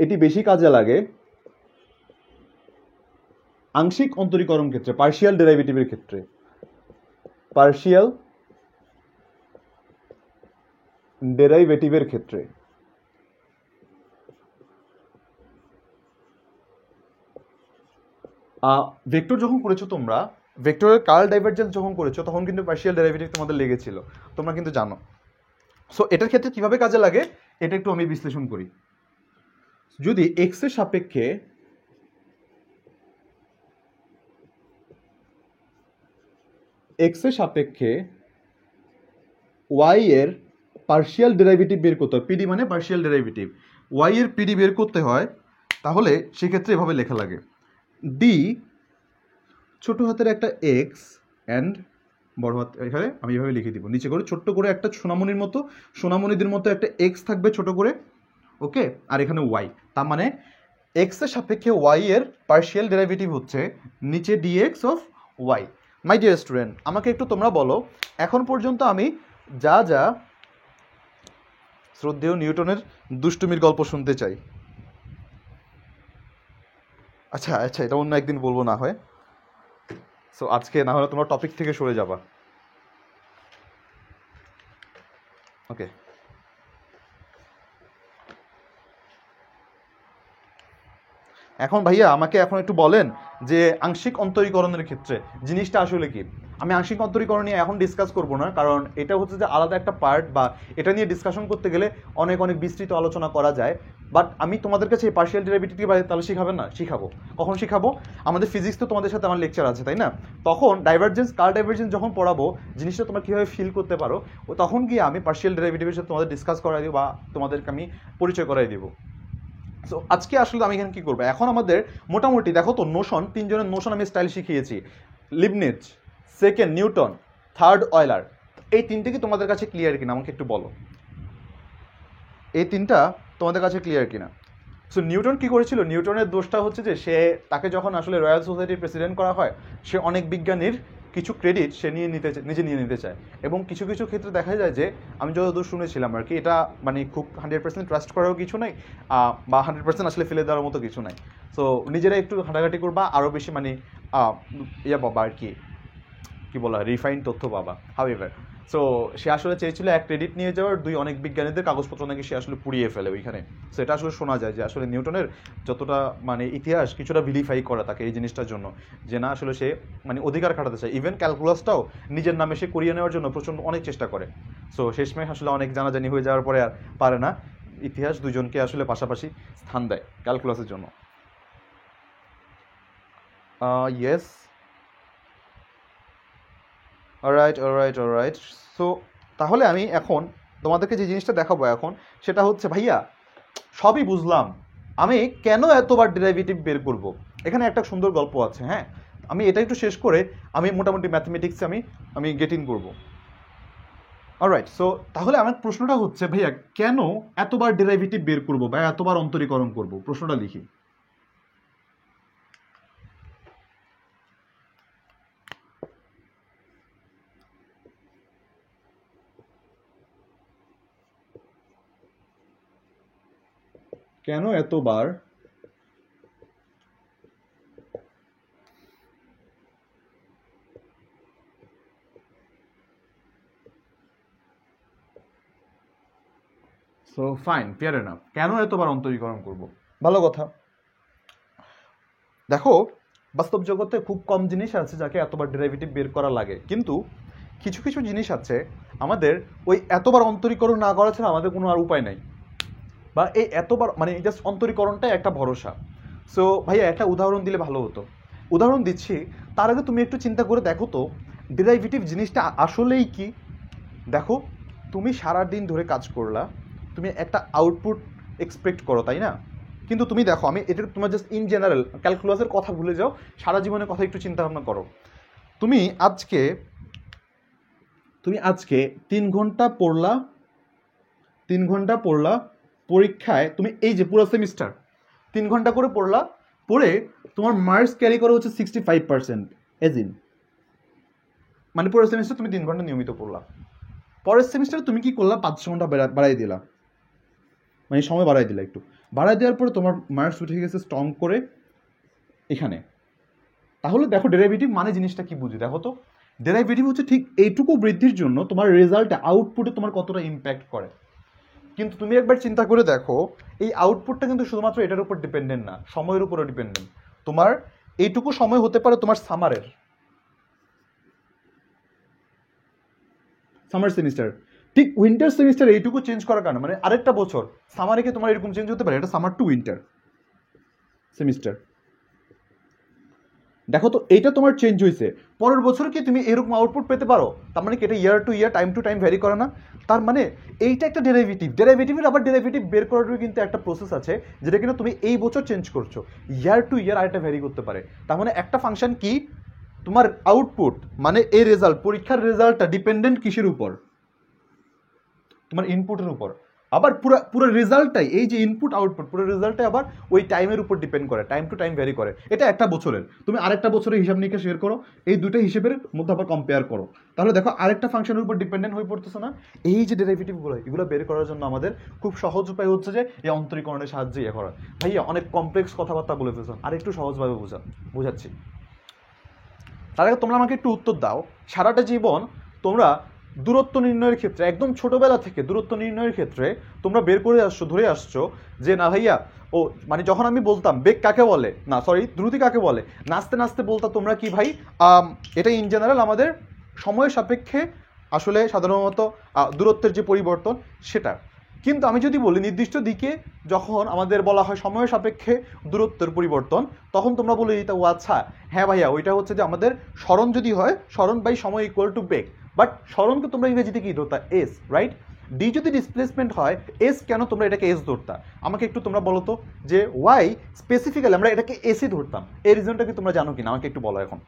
[SPEAKER 1] এটি বেশি কাজে লাগে আংশিক অন্তরীকরণ ক্ষেত্রে, পার্শিয়াল ডেরিভেটিভের ক্ষেত্রে। পার্শিয়াল ডেরিভেটিভের ক্ষেত্রে ভেক্টর যখন করেছো তোমরা, ভেক্টরের কার্ল ডাইভারজেন্স যখন করেছো তখন কিন্তু পার্শিয়াল ডেরিভেটিভ তোমাদের লেগেছিল, তোমরা কিন্তু জানো। সো এটার ক্ষেত্রে কিভাবে কাজে লাগে এটা একটু আমি বিশ্লেষণ করি। যদি এক্স এর সাপেক্ষে ওয়াই এর পার্শিয়াল ডেরিভেটিভ বের করতে হয়, পিডি মানে পার্শিয়াল ডেরিভেটিভ, ওয়াই এর পিডি বের করতে হয়, তাহলে সেক্ষেত্রে এভাবে লেখা লাগে ডি ছোট হাতের একটা এক্স অ্যান্ড বড় হাত, এখানে আমি এভাবে লিখে দিব নিচে করে ছোট্ট করে একটা সোনামণিদের মতো একটা এক্স থাকবে ছোট করে, ওকে, আর এখানে ওয়াই। তার মানে এক্স এর সাপেক্ষে ওয়াই এর পার্শিয়াল ডেরিভেটিভ হচ্ছে নিচে dx of y. My dear student, আমাকে একটু তোমরা বলো এখন পর্যন্ত আমি যা যা শ্রদ্ধেয় নিউটনের দুষ্টুমির গল্প শুনতে চাই। আচ্ছা এটা অন্য একদিন বলবো না হয়। সো আজকে না হলে তোমরা টপিক থেকে সরে যাবা, ওকে। এখন ভাইয়া আমাকে এখন একটু বলেন যে আংশিক অন্তরীকরণের ক্ষেত্রে জিনিসটা আসলে কি? আমি আংশিক অন্তরীকরণ নিয়ে এখন ডিসকাস করব না, কারণ এটা হচ্ছে যে আলাদা একটা পার্ট, বা এটা নিয়ে ডিসকাশন করতে গেলে অনেক বিস্তৃত আলোচনা করা যায়। বাট আমি তোমাদের কাছে এই পার্শিয়াল ডেরিভেটিভ তাহলে শিখাবেন না? শিখাবো। কখন শিখাবো? আমাদের ফিজিক্স তো তোমাদের সাথে আমার লেকচার আছে, তাই না? তখন ডাইভারজেন্স কার্ল ডাইভারজেন্স যখন পড়াবো, জিনিসটা তোমরা কীভাবে ফিল করতে পারো, ও তখন গিয়ে আমি পার্শিয়াল ডেরিভেটিভের সাথে তোমাদের ডিসকাস করাই দিব, বা তোমাদেরকে আমি পরিচয় করাই দিব। সো আজকে আসলে আমি এখানে কী করবো, এখন আমাদের মোটামুটি দেখো তো নোশন, তিনজনের নোশন আমি স্টাইল শিখিয়েছি, Leibniz, second Newton, third Euler. এই তিনটে কি তোমাদের কাছে ক্লিয়ার কিনা আমাকে একটু বলো, এই তিনটা তোমাদের কাছে ক্লিয়ার কিনা? সো নিউটন কী করেছিল? নিউটনের দোষটা হচ্ছে যে তাকে যখন আসলে রয়্যাল সোসাইটির প্রেসিডেন্ট করা হয়, সে অনেক বিজ্ঞানীর কিছু ক্রেডিট সে নিজে নিয়ে নিতে চায়, এবং কিছু ক্ষেত্রে দেখা যায় যে আমি যতদূর শুনেছিলাম আর কি, এটা মানে খুব 100% ট্রাস্ট করারও কিছু নেই, বা 100% আসলে ফেলে দেওয়ার মতো কিছু নাই। সো নিজেরা একটু ঘাটাঘাটি করবা, আরও বেশি মানে পাবা আর কি বলা হয়, রিফাইন্ড তথ্য পাবা। হাউএভার, সো সে আসলে চেয়েছিল এক ক্রেডিট নিয়ে যাওয়ার, দুই অনেক বিজ্ঞানীদের কাগজপত্র নাকি সে আসলে পুড়িয়ে ফেলে ওইখানে। সো এটা আসলে শোনা যায় যে আসলে নিউটনের যতটা মানে ইতিহাস কিছুটা ভিলিফাই করা তাকে এই জিনিসটার জন্য, যে না আসলে সে মানে অধিকার খাটাতে চায়। ইভেন ক্যালকুলাসটাও নিজের নামে সে করিয়ে নেওয়ার জন্য প্রচণ্ড অনেক চেষ্টা করে। সো শেষমেশ আসলে অনেক জানাজানি হয়ে যাওয়ার পরে আর পারে না, ইতিহাস দুজনকে আসলে পাশাপাশি স্থান দেয় ক্যালকুলাসের জন্য। Yes, alright. সো তাহলে আমি এখন তোমাদেরকে যে জিনিসটা দেখাবো এখন, সেটা হচ্ছে ভাইয়া সবই বুঝলাম, আমি কেন এতবার ডেরিভেটিভ বের করব? এখানে একটা সুন্দর গল্প আছে, হ্যাঁ, আমি এটা একটু শেষ করে আমি মোটামুটি ম্যাথমেটিক্সে আমি গেট ইন করবো। অলরাইট, সো তাহলে আমার প্রশ্নটা হচ্ছে ভাইয়া কেন এতবার ডেরিভেটিভ বের করব বা এতবার অন্তরীকরণ করব? প্রশ্নটা লিখি। কেন এতবার সো ফাইন, ফেয়ার এনাফ, কেন এতবার অন্তরীকরণ করব? ভালো কথা। দেখো বাস্তব জগতে খুব কম জিনিস আছে যাকে এতবার ডেরিভেটিভ বের করা লাগে, কিন্তু কিছু জিনিস আছে আমাদের ওই এতবার অন্তরীকরণ না করা ছাড়া আমাদের কোনো আর উপায় নাই। বা এই এতবার মানে জাস্ট অন্তরীকরণটাই একটা ভরসা। সো ভাইয়া একটা উদাহরণ দিলে ভালো হতো। উদাহরণ দিচ্ছি, তার আগে তুমি একটু চিন্তা করে দেখো তো ডেরাইভেটিভ জিনিসটা আসলেই কি। দেখো, তুমি সারা দিন ধরে কাজ করলা, তুমি একটা আউটপুট এক্সপেক্ট করো, তাই না? কিন্তু তুমি দেখো, আমি এটা তোমার জাস্ট ইন জেনারেল, ক্যালকুলাসের কথা ভুলে যাও, সারা জীবনের কথা একটু চিন্তা ভাবনা করো। তুমি আজকে তুমি আজকে 3 ঘন্টা পড়লা, 3 ঘন্টা পড়লা, পরীক্ষায় তুমি এই যে পুরো সেমিস্টার 3 ঘন্টা করে পড়লা, পড়ে তোমার মার্কস ক্যারি করা হচ্ছে 65%, এজিন মানে পুরো সেমিস্টার তুমি 3 ঘন্টা নিয়মিত পড়লা। পরের সেমিস্টারে তুমি কি করলা, 5 ঘন্টা বাড়াই দিলা, মানে সময় বাড়াই দিলা, একটু বাড়াই দেওয়ার পরে তোমার মার্কস উঠে গেছে স্ট্রং করে এখানে। তাহলে দেখো ডেরিভেটিভ মানে জিনিসটা কি বুঝি দেখো তো। ডেরিভেটিভ হচ্ছে ঠিক এইটুকু বৃদ্ধির জন্য তোমার রেজাল্টে, আউটপুটে তোমার কতটা ইম্প্যাক্ট করে। কিন্তু তুমি একবার চিন্তা করে দেখো, এই আউটপুটটা কিন্তু শুধুমাত্র এটার উপর ডিপেন্ডেন্ট না, সময়ের উপরও ডিপেন্ডেন্ট। তোমার এইটুকু সময় হতে পারে তোমার সামার সেমিস্টার, ঠিক উইন্টার সেমিস্টার এইটুকু চেঞ্জ করার কারণে, মানে আরেকটা বছর সামারে কি তোমার এরকম চেঞ্জ হতে পারে, এটা সামার টু উইন্টার সেমিস্টার। দেখো তো এইটা তোমার চেঞ্জ হয়েছে, পরের বছর কি তুমি এরকম আউটপুট পেতে পারো? তার মানে কি এটা year to year, time to time vary করে না? তার মানে এইটা একটা ডেরিভেটিভ। ডেরিভেটিভের আবার ডেরিভেটিভ বের করারও কিন্তু একটা প্রসেস আছে, যেটা কিনা তুমি এই বছর চেঞ্জ করছো, ইয়ার টু ইয়ার আরেকটা ভ্যারি করতে পারে। তার মানে একটা ফাংশন কি, তোমার আউটপুট মানে এই রেজাল্ট, পরীক্ষার রেজাল্টটা ডিপেন্ডেন্ট কিসের উপর? তোমার ইনপুটের উপর। আবার পুরো পুরো রেজাল্টটাই, এই যে ইনপুট আউটপুট, পুরো রেজাল্টটাই আবার ওই টাইমের উপর ডিপেন্ড করে, টাইম টু টাইম ভ্যারি করে। এটা একটা বছরের, তুমি আরেকটা বছরের হিসাব নিকাশ শেয়ার করো, এই দুটো হিসেবের মধ্যে আবার কম্পেয়ার করো, তাহলে দেখো আরেকটা ফাংশনের উপর ডিপেন্ডেন্ট হয়ে পড়তেছে না। এই যে ডেরিভেটিভগুলো, এগুলো বের করার জন্য আমাদের খুব সহজ উপায় হচ্ছে যে এই অন্তরীকরণের সাহায্যে ইয়ে করা। ভাইয়া অনেক কমপ্লেক্স কথাবার্তা বলে ফেলছেন, আর একটু সহজভাবে বোঝাচ্ছি। তার আগে তোমরা আমাকে একটু উত্তর দাও, সারাটা জীবন তোমরা দূরত্ব নির্ণয়ের ক্ষেত্রে, একদম ছোটবেলা থেকে দূরত্ব নির্ণয়ের ক্ষেত্রে তোমরা বের করে আসছো, ধরে আসছো যে না ভাইয়া, ও মানে যখন আমি বলতাম বেগ কাকে বলে, না সরি দ্রুতি কাকে বলে, নাচতে নাচতে বলতাম তোমরা কি ভাই, এটা ইন জেনারেল আমাদের সময় সাপেক্ষে আসলে সাধারণত দূরত্বের যে পরিবর্তন সেটা। কিন্তু আমি যদি বলি নির্দিষ্ট দিকে যখন আমাদের বলা হয় সময় সাপেক্ষে দূরত্বের পরিবর্তন, তখন তোমরা বলে দিতে ও আচ্ছা হ্যাঁ ভাইয়া, ওইটা হচ্ছে যে আমাদের স্মরণ যদি হয়, স্মরণ বাই সময় ইকুয়াল টু বেগ। বাট স্মরণকে তোমরা ইংরেজিতে কি ধরতা, এস, রাইট? ডি যদি ডিসপ্লেসমেন্ট হয়, এস কেন তোমরা এটাকে এস ধরতা? আমাকে একটু তোমরা বলো তো যে ওয়াই স্পেসিফিক্যালি আমরা এটাকে এসই ধরতাম, এই রিজনটা কি তোমরা জানো কিনা আমাকে একটু বলো এখন।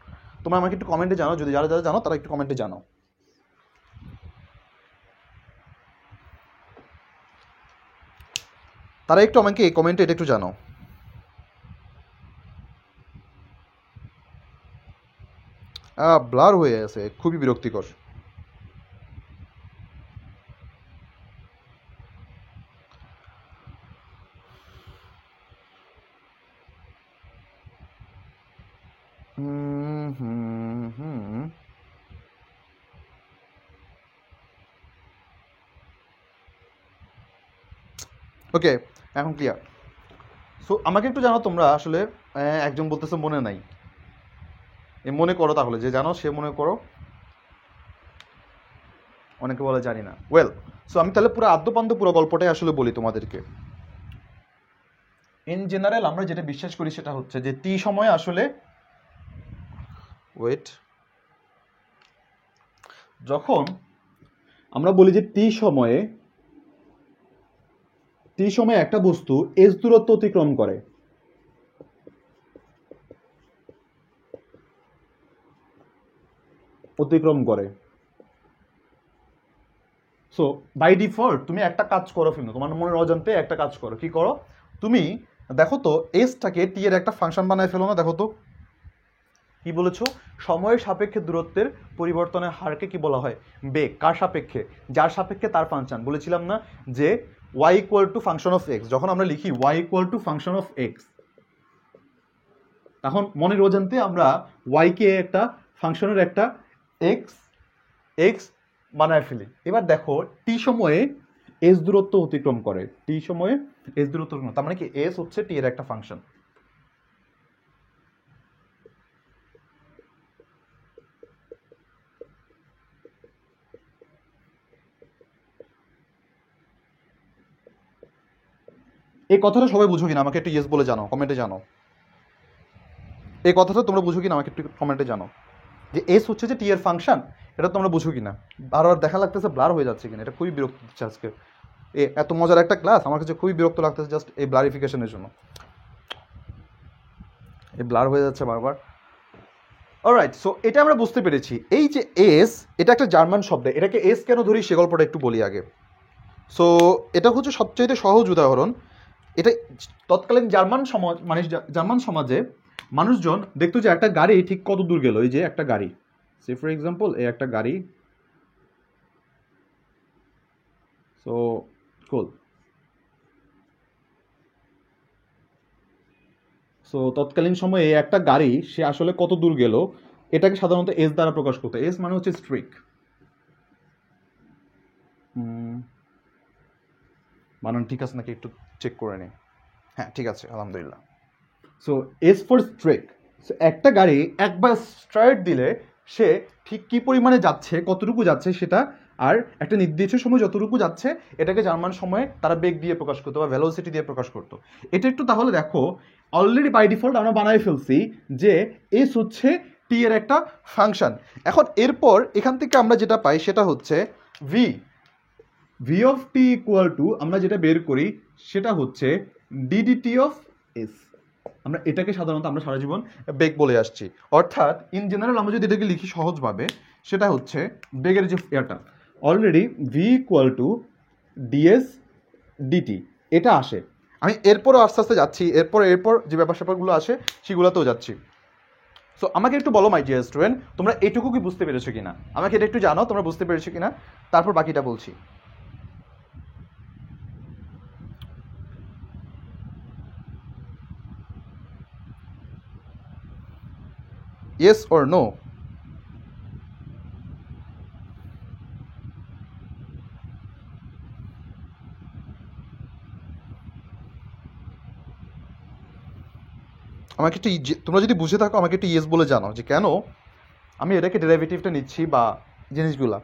[SPEAKER 1] তোমরা আমাকে একটু কমেন্টে জানো, যদি যারা যারা জানো তারা একটু কমেন্টে জানো। তারা একটু আমাকে এই কমেন্টে এটা একটু জানাও। ব্লার হয়ে আছে, খুবই বিরক্তিকর। ওকে, এখন ক্লিয়ার। সো আমাকে একটু জানো তোমরা আসলে, একজন বলতেছে মনে নাই, মনে করো তাহলে, যে জানো সে মনে করো, অনেকে বলে জানি না। ওয়েল, সো আমি তাহলে পুরো আদ্যপান্ত পুরো গল্পটাই আসলে বলি তোমাদেরকে। ইন জেনারেল আমরা যেটা বিশ্বাস করি সেটা হচ্ছে যে টি সময়ে আসলে, ওয়েট, যখন আমরা বলি যে টি সময়ে একটা বস্তু এস দূরত্ব অতিক্রম করে, সো বাই ডিফল্ট তুমি একটা কাজ করো, ফিল্ম তোমার মনের অজান্তে একটা কাজ করো, কি করো তুমি, দেখো তো এসটাকে টি এর একটা ফাংশন বানায় ফেলো না। দেখো তো কি বলেছো, সময়ের সাপেক্ষে দূরত্বের পরিবর্তনের হারকে কি বলা হয়, বেগ। কার সাপেক্ষে? যার সাপেক্ষে তার ফাংশন। বলেছিলাম না যে y equal to function of x, যখন আমরা লিখি y equal to function of x, তখন মনের অজান্তে আমরা ওয়াইকে একটা ফাংশনের একটা এক্স এক্স বানায় ফেলি। এবার দেখো টি সময়ে এস দূরত্ব অতিক্রম করে, টি সময়ে এস দূরত্ব অতিক্রম, তার মানে কি এস হচ্ছে টি এর একটা ফাংশন। এই কথাটা সবাই বুঝো কিনা আমাকে একটু ইয়েস বলে জানো, কমেন্টে জানো। এই কথাটা তোমরা বুঝো কিনা আমাকে একটু কমেন্টে জানো, যে এস হচ্ছে যে টি এর ফাংশন, এটা তোমরা বুঝো কিনা। বারবার দেখা লাগতেছে ব্লার হয়ে যাচ্ছে কিনা, এটা খুবই বিরক্ত দিচ্ছে আজকে। এত মজার একটা ক্লাস, আমার কাছে খুবই বিরক্ত লাগতেছে জাস্ট এই ব্লারিফিকেশনের জন্য, এই ব্লার হয়ে যাচ্ছে বারবার। অলরাইট, সো এটা আমরা বুঝতে পেরেছি। এই যে এস, এটা একটা জার্মান শব্দ, এটাকে এস কেন ধরি সে গল্পটা একটু বলি আগে। সো এটা হচ্ছে সবচাইতে সহজ উদাহরণ। এটা তৎকালীন জার্মান সমাজ, মানে জার্মান সমাজে মানুষজন দেখতো যে একটা গাড়ি ঠিক কত দূর গেল। এই যে একটা গাড়ি, সে ফর এক্সাম্পল এই একটা গাড়ি, সো কুল। সো তৎকালীন সময়ে এই একটা গাড়ি সে আসলে কত দূর গেল, এটাকে সাধারণত এস দ্বারা প্রকাশ করতো। এস মানে হচ্ছে স্ট্রিক। বানান ঠিক আছে নাকি একটু চেক করে নিই। হ্যাঁ ঠিক আছে, আলহামদুলিল্লাহ। So S for stack. So একটা গাড়ি একবার স্ট্রাইট দিলে সে ঠিক কী পরিমাণে যাচ্ছে, কতটুকু যাচ্ছে সেটা, আর একটা নির্দিষ্ট সময় যতটুকু যাচ্ছে, এটাকে জার্মান সময়ে তারা বেগ দিয়ে প্রকাশ করতো বা ভেলোসিটি দিয়ে প্রকাশ করতো। এটা একটু তাহলে দেখো, অলরেডি বাই ডিফল্ট আমরা বানাই ফেলছি যে এস হচ্ছে টি এর একটা ফাংশন। এখন এরপর এখান থেকে আমরা যেটা পাই সেটা হচ্ছে V. V of T equal to আমরা যেটা বের করি সেটা হচ্ছে ডিডিটি অফ এস। আমরা এটাকে সাধারণত আমরা সারা জীবন বেগ বলে আসছি। অর্থাৎ ইন জেনারেল আমরা যদি এটাকে লিখি সহজভাবে, সেটা হচ্ছে বেগের যে এটা already v equal to ds dt, এটা আসে। আমি এরপরও আস্তে আস্তে যাচ্ছি, এরপর যে ব্যাপার স্যাপারগুলো আসে সেগুলোতেও যাচ্ছি। সো আমাকে একটু বলো মাই ডিয়ার স্টুডেন্ট, তোমরা এটুকু কি বুঝতে পেরেছো কিনা, আমাকে এটা একটু জানো তোমরা বুঝতে পেরেছো কিনা, তারপর বাকিটা বলছি। Yes or no? আমাকে একটু তোমরা যদি বুঝে থাকো আমাকে একটু ইয়েস বলে জানো যে কেন আমি এটাকে ডেরিভেটিভটা নিচ্ছি বা জিনিসগুলা।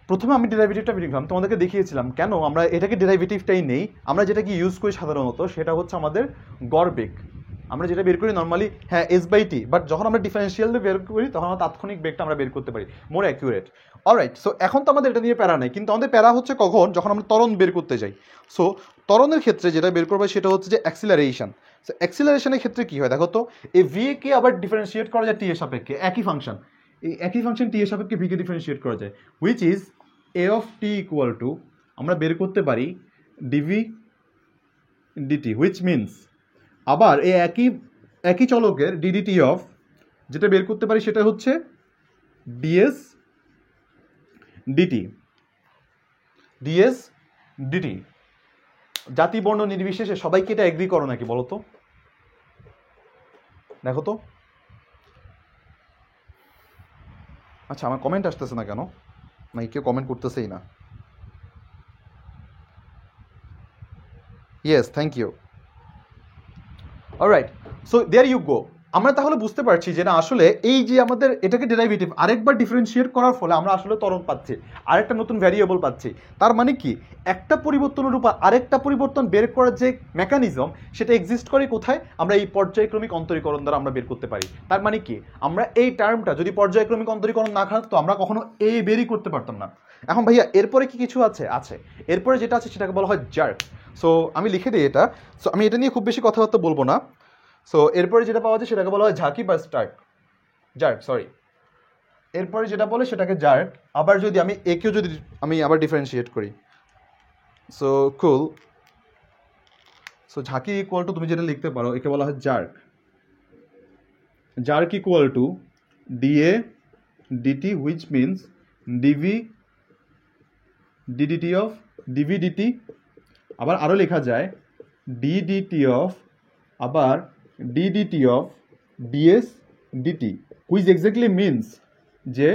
[SPEAKER 1] প্রথমে আমি ডেরিভেটিভটা লিখলাম, তোমাদেরকে দেখিয়েছিলাম কেন আমরা এটাকে ডেরিভেটিভটাই নেই। আমরা যেটাকে ইউজ করি সাধারণত সেটা হচ্ছে আমাদের গড় বেগ। আমরা যেটা বের করি নর্মালি, হ্যাঁ এস বাই টি, বাট যখন আমরা ডিফারেন্সিয়াল বের করি তখন আমরা তাৎক্ষণিক বেগটা আমরা বের করতে পারি, মোর অ্যাকিউরেট। অলরাইট, সো এখন তো আমাদের এটা নিয়ে প্যারা নেই, কিন্তু আমাদের প্যারা হচ্ছে কখন, যখন আমরা ত্বরণ বের করতে যাই। সো ত্বরণের ক্ষেত্রে যেটা বের করবে সেটা হচ্ছে যে অ্যাক্সিলারেশন। সো অ্যাক্সিলারেশনের ক্ষেত্রে কী হয় দেখো তো, এই ভি কে আবার ডিফারেন্সিয়েট করা যায় টি এর সাপেক্ষে, একই ফাংশন, এই একই ফাংশন টি এর সাপেক্ষে ভি কে ডিফারেন্সিয়েট করা যায়, which is a of T equal to আমরা বের করতে পারি ডিভি ডিটি, হুইচ মিনস আবার এই একই চলকের ডিডিটি অফ যেটা বের করতে পারি সেটা হচ্ছে ডিএস ডিটি। ডিএস ডিটি জাতি বর্ণ নির্বিশেষে সবাইকে এটা এগ্রি করো নাকি বলো তো, দেখো তো। আচ্ছা আমার কমেন্ট আসতেছে না কেন, নাকি কেউ কমেন্ট করতেছেই না? Yes, thank you. Alright, so there you go. আমরা তাহলে বুঝতে পারছি যে না আসলে এই যে আমাদের এটাকে ডেরিভেটিভ আরেকবার ডিফারেন্সিয়েট করার ফলে আমরা আসলে ত্বরণ পাচ্ছি, আরেকটা নতুন ভ্যারিয়েবল পাচ্ছি। তার মানে কি, একটা পরিবর্তনের উপর আরেকটা পরিবর্তন বের করার যে মেকানিজম সেটা এক্সিস্ট করে কোথায়, আমরা এই পর্যায়ক্রমিক অন্তরীকরণ দ্বারা আমরা বের করতে পারি। তার মানে কি, আমরা এই টার্মটা যদি পর্যায়ক্রমিক অন্তরীকরণ না থাকতো আমরা কখনো এই বেরই করতে পারতাম না। এখন ভাইয়া এরপরে কি কিছু আছে? আছে, এরপরে যেটা আছে সেটাকে বলা হয় জার্ক। সো আমি লিখে দিই এটা। সো আমি এটা নিয়ে খুব বেশি কথাবার্তা বলবো না। সো এরপরে যেটা পাওয়া যায় সেটাকে বলা হয় ঝাঁকি বা স্টার্ক, জার্ক সরি। এরপরে যেটা বলে সেটাকে জার্ক। আবার যদি আমি একেও যদি আমি আবার ডিফারেন্সিয়েট করি, সো কুল। সো ঝাঁকি ইকুয়াল টু তুমি যেটা লিখতে পারো একে বলা হয় jerk. Jerk equal to DA DT, which means DV DDT of DV DT. আবার আরও লেখা যায় ডিডিটি অফ আবার DDT of DS DT, which exactly means যে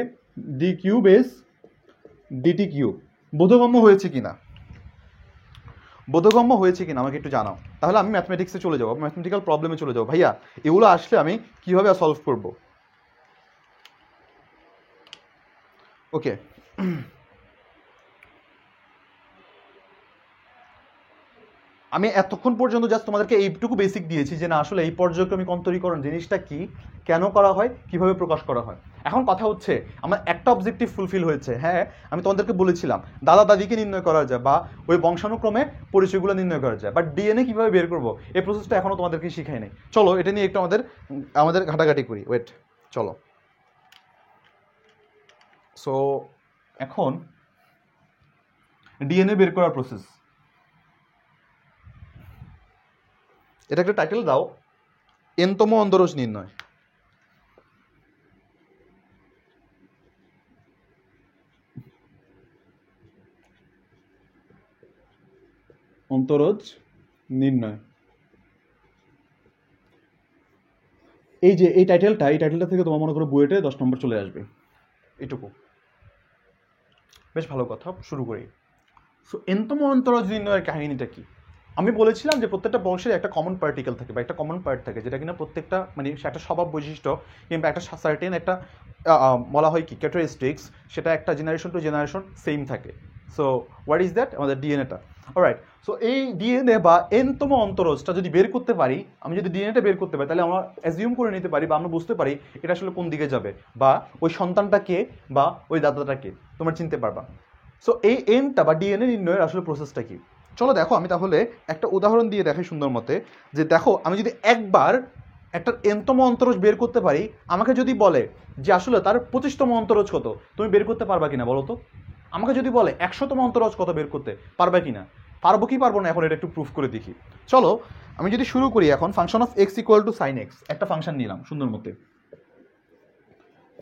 [SPEAKER 1] D cube S DT cube. বোধগম্য হয়েছে কিনা, বোধগম্য হয়েছে কিনা আমাকে একটু জানাও, তাহলে আমি ম্যাথমেটিক্সে চলে যাবো, ম্যাথমেটিক্যাল প্রবলেমে চলে যাবো। ভাইয়া এগুলো আসলে আমি কীভাবে সলভ করব? ওকে, আমি এতক্ষণ পর্যন্ত জাস্ট তোমাদেরকে এইটুকু বেসিক দিয়েছি যে না আসলে এই পর্যায়ক্রমিক অন্তরীকরণ জিনিসটা কি, কেন করা হয়, কিভাবে প্রকাশ করা হয়। এখন কথা হচ্ছে আমার একটা অবজেক্টিভ ফুলফিল হয়েছে। হ্যাঁ, আমি তোমাদেরকে বলেছিলাম দাদা দাদিকে নির্ণয় করা যায় বা ওই বংশানুক্রমে পরিচয়গুলো নির্ণয় করা যায়, বাট ডিএনএ কিভাবে বের করবো এই প্রসেসটা এখনো তোমাদেরকে শিখাই নাই। চলো এটা নিয়ে একটু আমাদের ঘাটাঘাটি করি। ওয়েট, চলো। সো এখন ডিএনএ বের করার প্রসেস, এটা একটা টাইটেল দাও, এনতম অন্তরজ নির্ণয়। অন্তরজ নির্ণয়, এই যে এই টাইটেলটা থেকে তোমার মনে করো বুয়েটে 10 নম্বর চলে আসবে, এটুকু। বেশ ভালো কথা, শুরু করি। সো এনতম অন্তরজ নির্ণয়ের কাহিনীটা কি? আমি বলেছিলাম যে প্রত্যেকটা বংশের একটা কমন পার্টিকেল থাকে বা একটা কমন পার্ট থাকে, যেটা কিনা প্রত্যেকটা মানে একটা স্বভাব বৈশিষ্ট্য কিংবা একটা সার্টেন একটা বলা হয় কি ক্যারেক্টারিস্টিক্স, সেটা একটা জেনারেশন টু জেনারেশন সেম থাকে। So what is that? আমাদের ডিএনএটা। অলরাইট, সো এই ডিএনএ বা এনতম অন্তরজটা যদি বের করতে পারি, আমি যদি ডিএনএটা বের করতে পারি, তাহলে আমরা অ্যাজিউম করে নিতে পারি বা আমরা বুঝতে পারি এটা আসলে কোন দিকে যাবে, বা ওই সন্তানটা কে বা ওই দাদাটা কে, তোমরা চিনতে পারবা। সো এই এনটা বা ডিএনএ নির্ণয়ের আসলে প্রসেসটা কি? চলো দেখো, আমি তাহলে একটা উদাহরণ দিয়ে দেখাই সুন্দর মতে। যে দেখো, আমি যদি একবার একটা এনতম অন্তরজ বের করতে পারি, আমাকে যদি বলে যে আসলে তার 25তম অন্তরজ কত, তুমি বের করতে পারবা কিনা বলো তো? আমাকে যদি বলে 100তম অন্তরজ কত, বের করতে পারবা কিনা? পারবো কি পারবো না এখন এটা একটু প্রুফ করে দেখি। চলো আমি যদি শুরু করি এখন, function of X equal to sine X, একটা ফাংশন নিলাম সুন্দর মতে,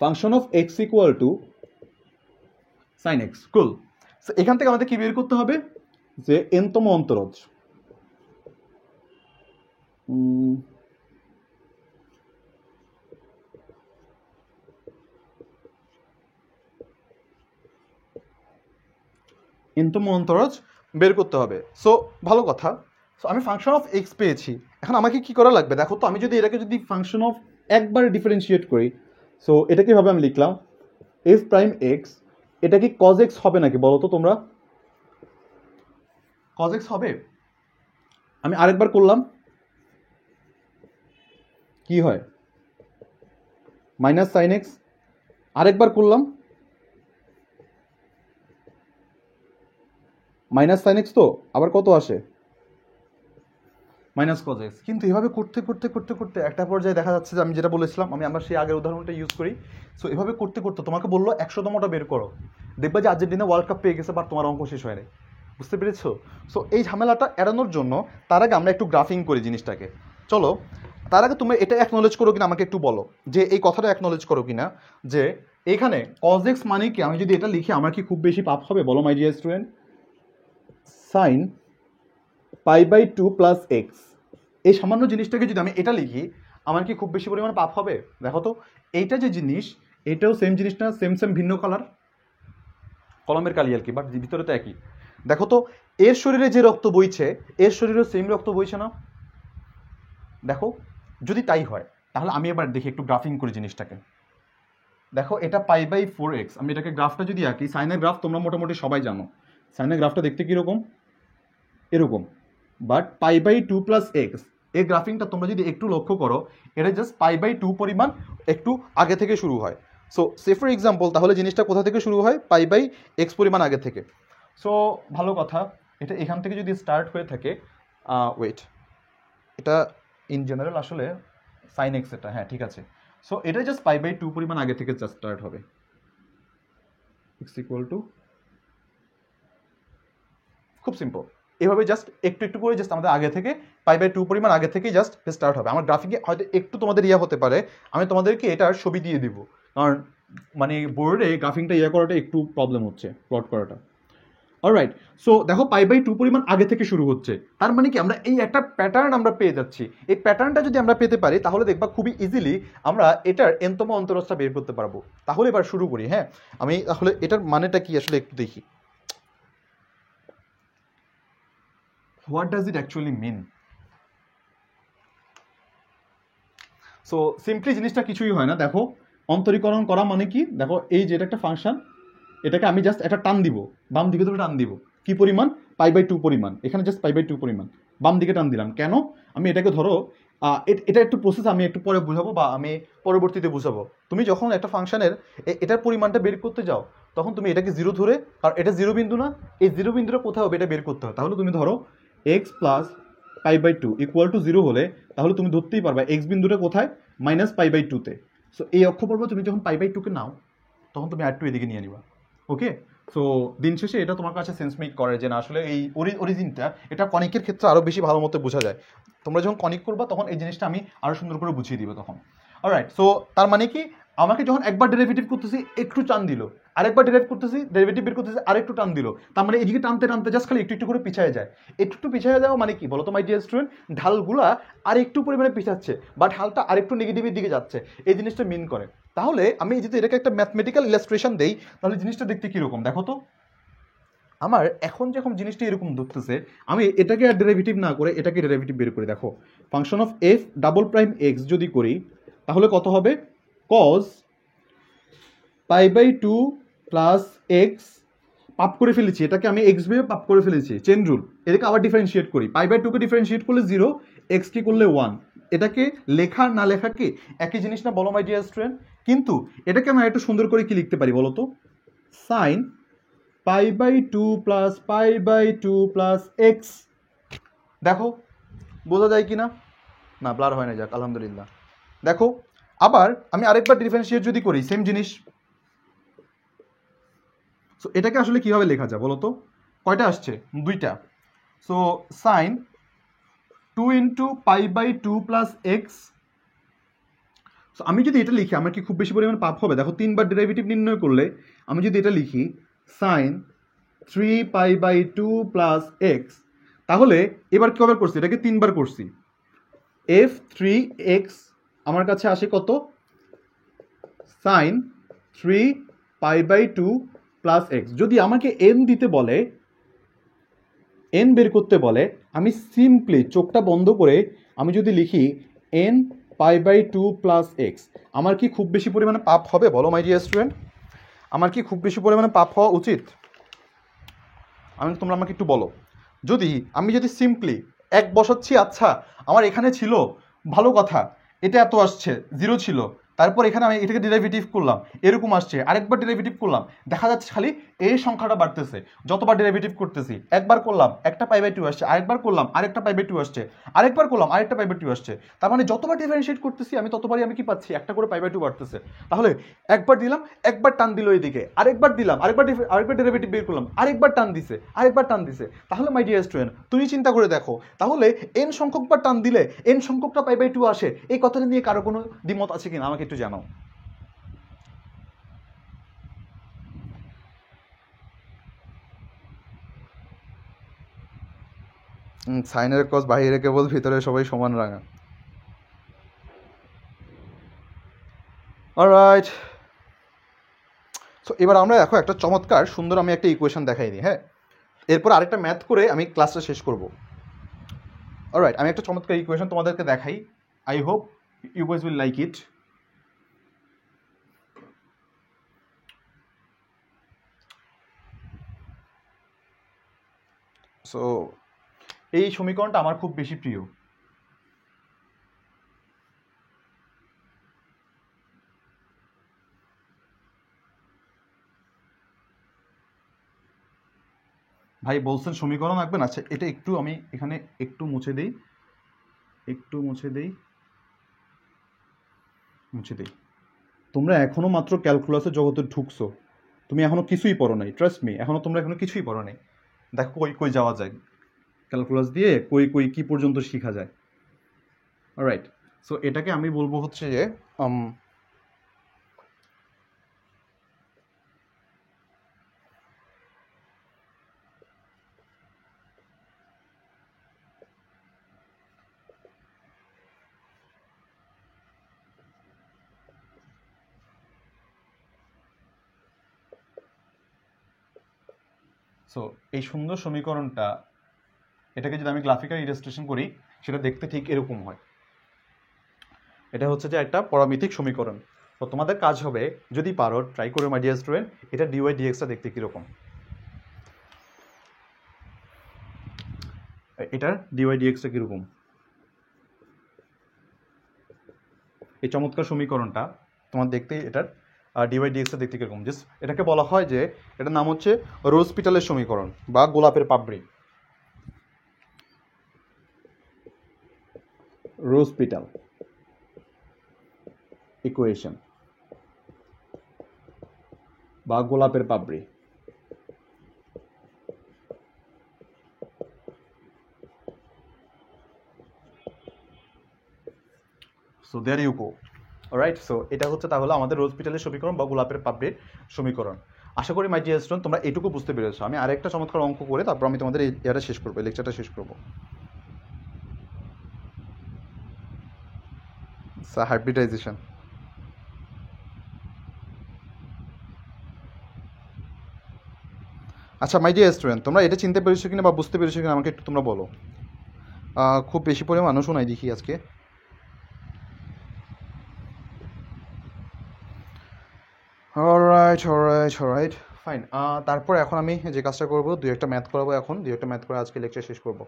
[SPEAKER 1] function of X equal to sine X. Cool. এখান থেকে আমাদের কি বের করতে হবে? যে এনতম অন্তরজ, এনতম অন্তরজ বের করতে হবে। সো ভালো কথা। সো আমি ফাংশন অফ এক্স পেয়েছি, এখন আমাকে কি করা লাগবে দেখো তো। আমি যদি এটাকে যদি ফাংশন অফ একবার ডিফারেন্সিয়েট করি, সো এটা কিভাবে আমি লিখলাম, এফ প্রাইম এক্স, এটা কি কজ এক্স হবে নাকি বলো তো তোমরা? কজ এক্স হবে? আমি আরেকবার করলাম, কি হয়? Minus sine x. আরেকবার করলাম, মাইনাস সাইন এক্স। তো আবার কত আসে? Minus cos x. কিন্তু এভাবে করতে করতে করতে করতে একটা পর্যায়ে দেখা যাচ্ছে যে আমি যেটা বলেছিলাম, আমরা সেই আগের উদাহরণটা ইউজ করি। সো এভাবে করতে করতে তোমাকে বললো 100তমটা বের করো, দেখবা যে আর্জেন্টিনা ওয়ার্ল্ড কাপ পেয়ে গেছে, বাট তোমার অঙ্ক শেষ হয় নাই। বুঝতে পেরেছো? সো এই ঝামেলাটা এড়ানোর জন্য তার আগে আমরা একটু গ্রাফিং করি জিনিসটাকে। চলো, তার আগে তুমি এটা অ্যাকনোলেজ করো কিনা আমাকে একটু বলো, যে এই কথাটা অ্যাকনোলেজ করো কিনা যে এখানে কজ এক্স মানে কি, আমি যদি এটা লিখি আমার কি খুব বেশি পাপ হবে বলো my dear student? Sine pi by 2 plus x, এই সামান্য জিনিসটাকে যদি আমি এটা লিখি আমার কি খুব বেশি পরিমাণে পাপ হবে? দেখো তো, এইটা যে জিনিস, এটাও সেম জিনিস না? সেম সেম ভিন্ন কালার, কলমের কালি আর কি, বাট ভিতরে তো একই। দেখো তো, এর শরীরে যে রক্ত বইছে এর শরীরেও সেম রক্ত বইছে না? দেখো, যদি তাই হয় তাহলে আমি এবার দেখি একটু গ্রাফিং করি জিনিসটাকে। দেখো, এটা পাই বাই 4x, আমি এটাকে গ্রাফটা যদি আঁকি, সাইনের গ্রাফ তোমরা মোটামুটি সবাই জানো, সাইনের গ্রাফটা দেখতে কীরকম? এরকম। But pi by 2 plus x, এই গ্রাফিংটা তোমরা যদি একটু লক্ষ্য করো, এটা জাস্ট পাই বাই 2 পরিমাণ একটু আগে থেকে শুরু হয়। সো সে ফর এক্সাম্পল, তাহলে জিনিসটা কোথা থেকে শুরু হয়? পাই বাই এক্স পরিমাণ আগে থেকে। সো ভালো কথা, এটা এখান থেকে যদি স্টার্ট হয়ে থাকে, ওয়েট, এটা ইন জেনারেল আসলে সাইন এক্স, এটা হ্যাঁ ঠিক আছে। সো এটা জাস্ট পাই বাই 2 পরিমাণ আগে থেকে জাস্ট স্টার্ট হবে, এক্স ইকুয়াল টু, খুব সিম্পল। এভাবে জাস্ট একটু একটু করে জাস্ট আমাদের আগে থেকে পাই বাই 2 পরিমাণ আগে থেকেই জাস্ট স্টার্ট হবে। আমার গ্রাফিকে হয়তো একটু তোমাদের ইয়া হতে পারে, আমি তোমাদেরকে এটার ছবি দিয়ে দিব, কারণ মানে বোর্ডে গ্রাফিংটা ইয়া করাটা একটু প্রবলেম হচ্ছে, প্লট করাটা। অলরাইট, সো দেখো পাই বাই 2 পরিমাণ আগে থেকে শুরু হচ্ছে, তার মানে কি আমরা এই একটা প্যাটার্ন আমরা পেয়ে যাচ্ছি। এই প্যাটার্নটা যদি আমরা পেতে পারি তাহলে দেখবা খুবই ইজিলি আমরা এটার এনতম অন্তরজটা বের করতে পারবো। তাহলে এবার শুরু করি। হ্যাঁ, আমি তাহলে এটার মানেটা কি আসলে একটু দেখি। What does it actually mean? So simply জিনিসটা কিছুই হয় না। দেখো, অন্তরীকরণ করা মানে কি? দেখো, এই যে এটা একটা ফাংশন, এটাকে আমি জাস্ট একটা টান দিব, বাম দিকে তো টান দিব, কি পরিমাণ? পাই বাই 2 পরিমাণ, এখানে জাস্ট পাই বাই 2 পরিমাণ। বাম দিকে টান দিলাম কেন? আমি এটাকে ধরো এটা একটু প্রসেস আমি একটু পরে বুঝাবো বা আমি পরবর্তীতে বুঝাবো। তুমি যখন একটা ফাংশনের এটার পরিমাণটা বের করতে যাও তখন তুমি এটাকে জিরো ধরে, কারণ এটা জিরো বিন্দু না, এই জিরো বিন্দুটা কোথাও হবে এটা বের করতে হয়। তাহলে তুমি ধরো x plus pi by two equal to zero হলে তাহলে তুমি ধরতেই পারবা এক্স বিন্দুটা কোথায়, মাইনাস পাই বাই টুতে। সো এই অক্ষপর্ব তুমি যখন পাই বাই টুকে নাও তখন তুমি আর টু এদিকে নিয়ে নিবা। ওকে, সো দিন শেষে এটা তোমার কাছে সেন্স মেক করে যে না আসলে এই অরিজিনটা এটা কনিকের ক্ষেত্রে আরও বেশি ভালো মতো বোঝা যায়। তোমরা যখন কনিক করবা তখন এই জিনিসটা আমি আরও সুন্দর করে বুঝিয়ে দিব তখন। অলরাইট, সো তার মানে কি আমাকে যখন একবার ডেরিভেটিভ করতেছি একটু টান দিল, আরেকবার ডেরিভেটিভ বের করতেছি আরেকটু টান দিল, তার মানে এদিকে টানতে টানতে জাস্ট খালি একটু একটু করে পিছিয়ে যায়। একটু পিছিয়ে যাওয়া মানে কি বলো তো মাই ডিয়ার স্টুডেন্ট, ঢালগুলা আর একটু পরিমাণে পিছাচ্ছে বা ঢালটা আরেকটু নেগেটিভের দিকে যাচ্ছে, এই জিনিসটা মিন করে। তাহলে আমি যদি এটাকে একটা ম্যাথমেটিক্যাল ইলাস্ট্রেশন দেই তাহলে জিনিসটা দেখতে কীরকম দেখো তো। আমার এখন যখন জিনিসটা এরকম ধরতেছে আমি এটাকে আর ডেরিভেটিভ না করে এটাকে ডেরিভেটিভ বের করে দেখো, function of f double prime x যদি করি তাহলে কত হবে, cos pi by two plus x, পাপ করে ফেলেছি এটাকে আমি এক্স ভেবে পাপ করে ফেলেছি, চেন রুল, এটাকে আবার ডিফারেন্সিয়েট করি, পাই বাই টুকে ডিফারেন্সিয়েট করলে জিরো, এক্সকে করলে ওয়ান। এটাকে লেখা না লেখা কি একই জিনিস না বলো মাই ডিয়ার স্টুডেন্ট? কিন্তু এটাকে আমি একটু সুন্দর করে কি লিখতে পারি বলো তো, sine pi by two plus pi by two plus x. দেখো বোঝা যায় কি না? না ব্লার হয় না, যাক আলহামদুলিল্লাহ। দেখো আবার আমি আরেকবার ডিফারেন্সিয়েট যদি করি সেম জিনিস, সো এটাকে আসলে কীভাবে লেখা যায় বলো তো? কয়টা আসছে? দুইটা। So sine two into pi by two plus x. So আমি যদি এটা লিখি আমার কি খুব বেশি পরিমাণ পাপ হবে? দেখো তিনবার ডেরিভেটিভ নির্ণয় করলে আমি যদি এটা লিখি sine three pi by two plus x, তাহলে এবার কবার করছি এটাকে তিনবার করছি, এফ থ্রি এক্স আমার কাছে আসে কত, sine three pi by two plus x. যদি আমাকে এন দিতে বলে, এন বের করতে বলে, আমি সিম্পলি চোখটা বন্ধ করে আমি যদি লিখি n pi by two plus x, আমার কি খুব বেশি পরিমাণে পাপ হবে বলো মাই ডিয়ার স্টুডেন্ট? আমার কি খুব বেশি পরিমাণে পাপ হওয়া উচিত? তোমরা আমাকে একটু বলো। আমি যদি সিম্পলি এক বসাচ্ছি, আচ্ছা আমার এখানে ছিল ভালো কথা, এটা এত আসছে, জিরো ছিল, তারপর এখানে আমি এটাকে ডেরিভেটিভ করলাম এরকম আসছে, আরেকবার ডেরিভেটিভ করলাম দেখা যাচ্ছে খালি এই সংখ্যাটা বাড়তেছে যতবার ডেরিভেটিভ করতেছি। একবার করলাম একটা পাই বাই টু আসছে, আরেকবার করলাম আরেকটা পাই বাই টু আসছে, আরেকবার করলাম আরেকটা পাই বাই টু আসছে, তার মানে যতবার ডিফারেন্সিয়েট করতেছি আমি ততবারই আমি কি পাচ্ছি, একটা করে পাই বাই টু বাড়তেছে। তাহলে একবার দিলাম একবার টান দিল এইদিকে, আরেকবার দিলাম আরেকবার ডেরিভেটিভ বের করলাম আরেকবার টান দিছে, আরেকবার টান দিছে। তাহলে মাই ডিয়ার স্টুডেন্ট তুমি চিন্তা করে দেখো, তাহলে এন সংখ্যকবার টান দিলে এন সংখ্যকটা পাই বাই টু আসে, এই কথাটা নিয়ে কারো কোনো দ্বিমত আছে কিনা আমাকে একটু জানাও। সাইনের কস বাহিরে কেবল ভিতরে সবাই সমান রাঙা। অলরাইট, সো এবার আমরা দেখো একটা চমৎকার সুন্দর আমি একটা ইকুয়েশন দেখাই দিই। হ্যাঁ, এরপর আরেকটা ম্যাথ করে আমি ক্লাসটা শেষ করব। অলরাইট, আমি একটা চমৎকার ইকুয়েশন তোমাদেরকে দেখাই, I hope you guys will like it. So এই সমীকরণটা আমার খুব বেশি প্রিয়। ভাই বলছেন সমীকরণ আঁকবেন, আচ্ছা এটা একটু আমি এখানে একটু মুছে দেই, মুছে দেই। তোমরা এখনো মাত্র ক্যালকুলাসের জগতে ঢুকছো, তুমি এখনো কিছুই পড়ো নাই, ট্রাস্ট মি, তোমরা এখনো কিছুই পড়ো নাই। দেখো কই কই যাওয়া যায় ক্যালকুলাস দিয়ে, কই কই কি পর্যন্ত শেখা যায়। অলরাইট, সো এটাকে আমি বলবো হচ্ছে যে সো এই সুন্দর সমীকরণটা, এটাকে যদি আমি গ্রাফিক্যাল ইলাস্ট্রেশন করি সেটা দেখতে ঠিক এরকম হয়। এটা হচ্ছে যে একটা পরামিতিক সমীকরণ। তো তোমাদের কাজ হবে যদি পারো ট্রাই করে মাই ডিয়ার স্টুডেন্ট, এটা ডিওয়াই ডিএক্সটা দেখতে কীরকম। এটার ডিওয়াই ডিএক্সটা কীরকম, এই চমৎকার সমীকরণটা তোমার দেখতে এটার ডিওয়াই ডিএক্সটা দেখতে কীরকম, জাস্ট এটাকে বলা হয় যে এটার নাম হচ্ছে রোজ পিটালের সমীকরণ বা গোলাপের পাপড়ি, রোজ পিটাল ইকুয়েশন বা গোলাপের পাপড়ি। So there you go, right. So এটা হচ্ছে তাহলে আমাদের রোজ পিটালের সমীকরণ বা গোলাপের পাপড়ির সমীকরণ। আশা করি মাই ডিয়ার স্টুডেন্ট তোমরা এটুকু বুঝতে পেরেছো। আমি আরেকটা চমৎকার অঙ্ক করে তারপর আমি তোমাদের এই ইয়াটা শেষ করবো, লেকচারটা শেষ করবো। হাইব্রিডাইজেশন। আচ্ছা মাই ডিয়ার স্টুডেন্ট তোমরা এটা চিনতে পেরেছো কিনা বা বুঝতে পেরেছো কিনা আমাকে একটু তোমরা বলো। খুব বেশি পরিমাণ মানুষও নাই দেখি আজকে। Alright fine. তারপর এখন আমি যে কাজটা করবো, দুই একটা ম্যাথ করাবো, এখন দুই একটা ম্যাথ করে আজকে লেকচার শেষ করবো।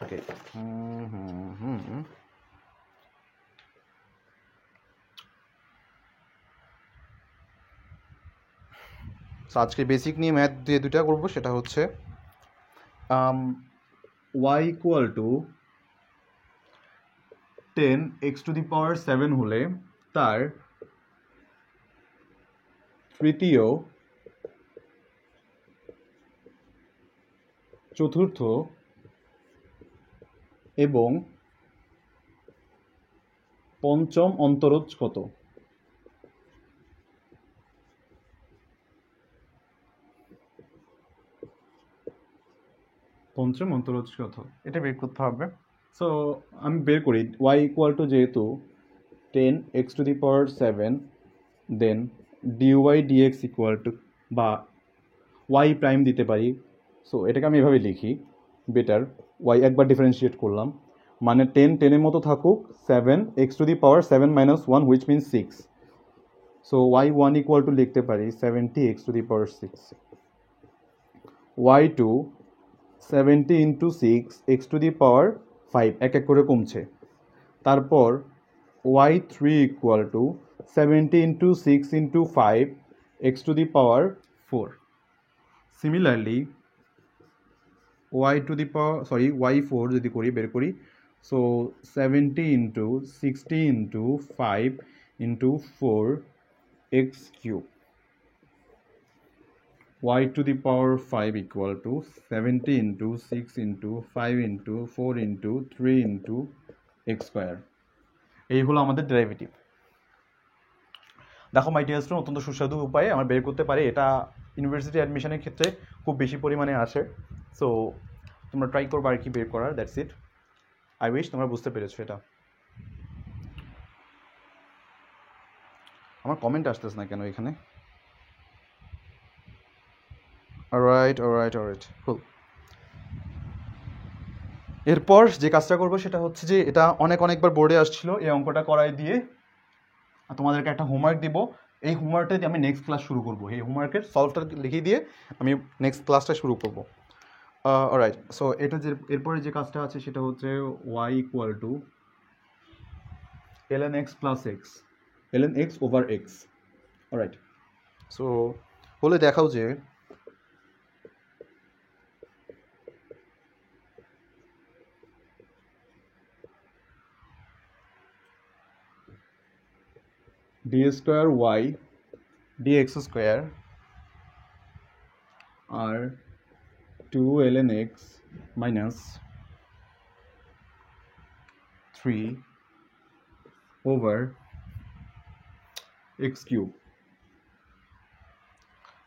[SPEAKER 1] ওকে। আজকে বেসিক নিয়ে ম্যাথ দিয়ে দুটা করবো, সেটা হচ্ছে y ইকুয়াল টু 10x⁷ হলে তার তৃতীয়, চতুর্থ এবং পঞ্চম অন্তরজ কত? পঞ্চম অন্তরজ কত এটা বের করতে হবে। সো আমি বের করি y ইকুয়াল টু যেহেতু 10x⁷, then dy dx equal to বা y প্রাইম দিতে পারি। সো এটাকে আমি এভাবে লিখি, বেটার y একবার ডিফারেন্সিয়েট করলাম, মানে 10 মতো থাকুক, 7x⁷ 7 - 1 which means 6। So y1 equal to লিখতে পারি 70x⁶, y2 70 × 6x⁵, এক এক করে কমছে। তারপর y3 equal to 70 × 6 × 5 x⁴। Similarly y4 যদি করি, বের করি, so 70 × 60 × 5 × 4 x³ y⁵ equal to 70 × 6 × 5 × 4 × 3 × x²। এই হলো আমাদের ডেরিভেটিভ। দেখো মাই ডিয়ার স্টুডেন্ট, অত্যন্ত সুস্বাদু উপায়ে আমরা বের করতে পারি। এটা ইউনিভার্সিটি অ্যাডমিশনের ক্ষেত্রে খুব বেশি পরিমাণে আসে। সো তোমরা ট্রাই করবে আর কি বের করার, দ্যাটস ইট। আই উইশ তোমরা বুঝতে পেরেছো এটা। আমার কমেন্ট আসতেছে না কেন এখানে? অলরাইট, কুল। এরপর যে কাজটা করবো সেটা হচ্ছে যে এটা অনেকবার বোর্ডে আসছিল, এই অঙ্কটা করাই দিয়ে তোমাদেরকে একটা হোমওয়ার্ক দিব। এই হোমওয়ার্কটা দিয়ে আমি নেক্সট ক্লাস শুরু করবো। এই হোমওয়ার্কের সলভটা লিখে দিয়ে আমি নেক্সট ক্লাসটা শুরু করবো। অলরাইট। সো এটা যে এরপরে যে কাজটা আছে সেটা হচ্ছে y equal to ln x plus x, ln x over x. Alright. So হলে দেখাও যে d² y dx² আর 2 ln x minus 3 over x³।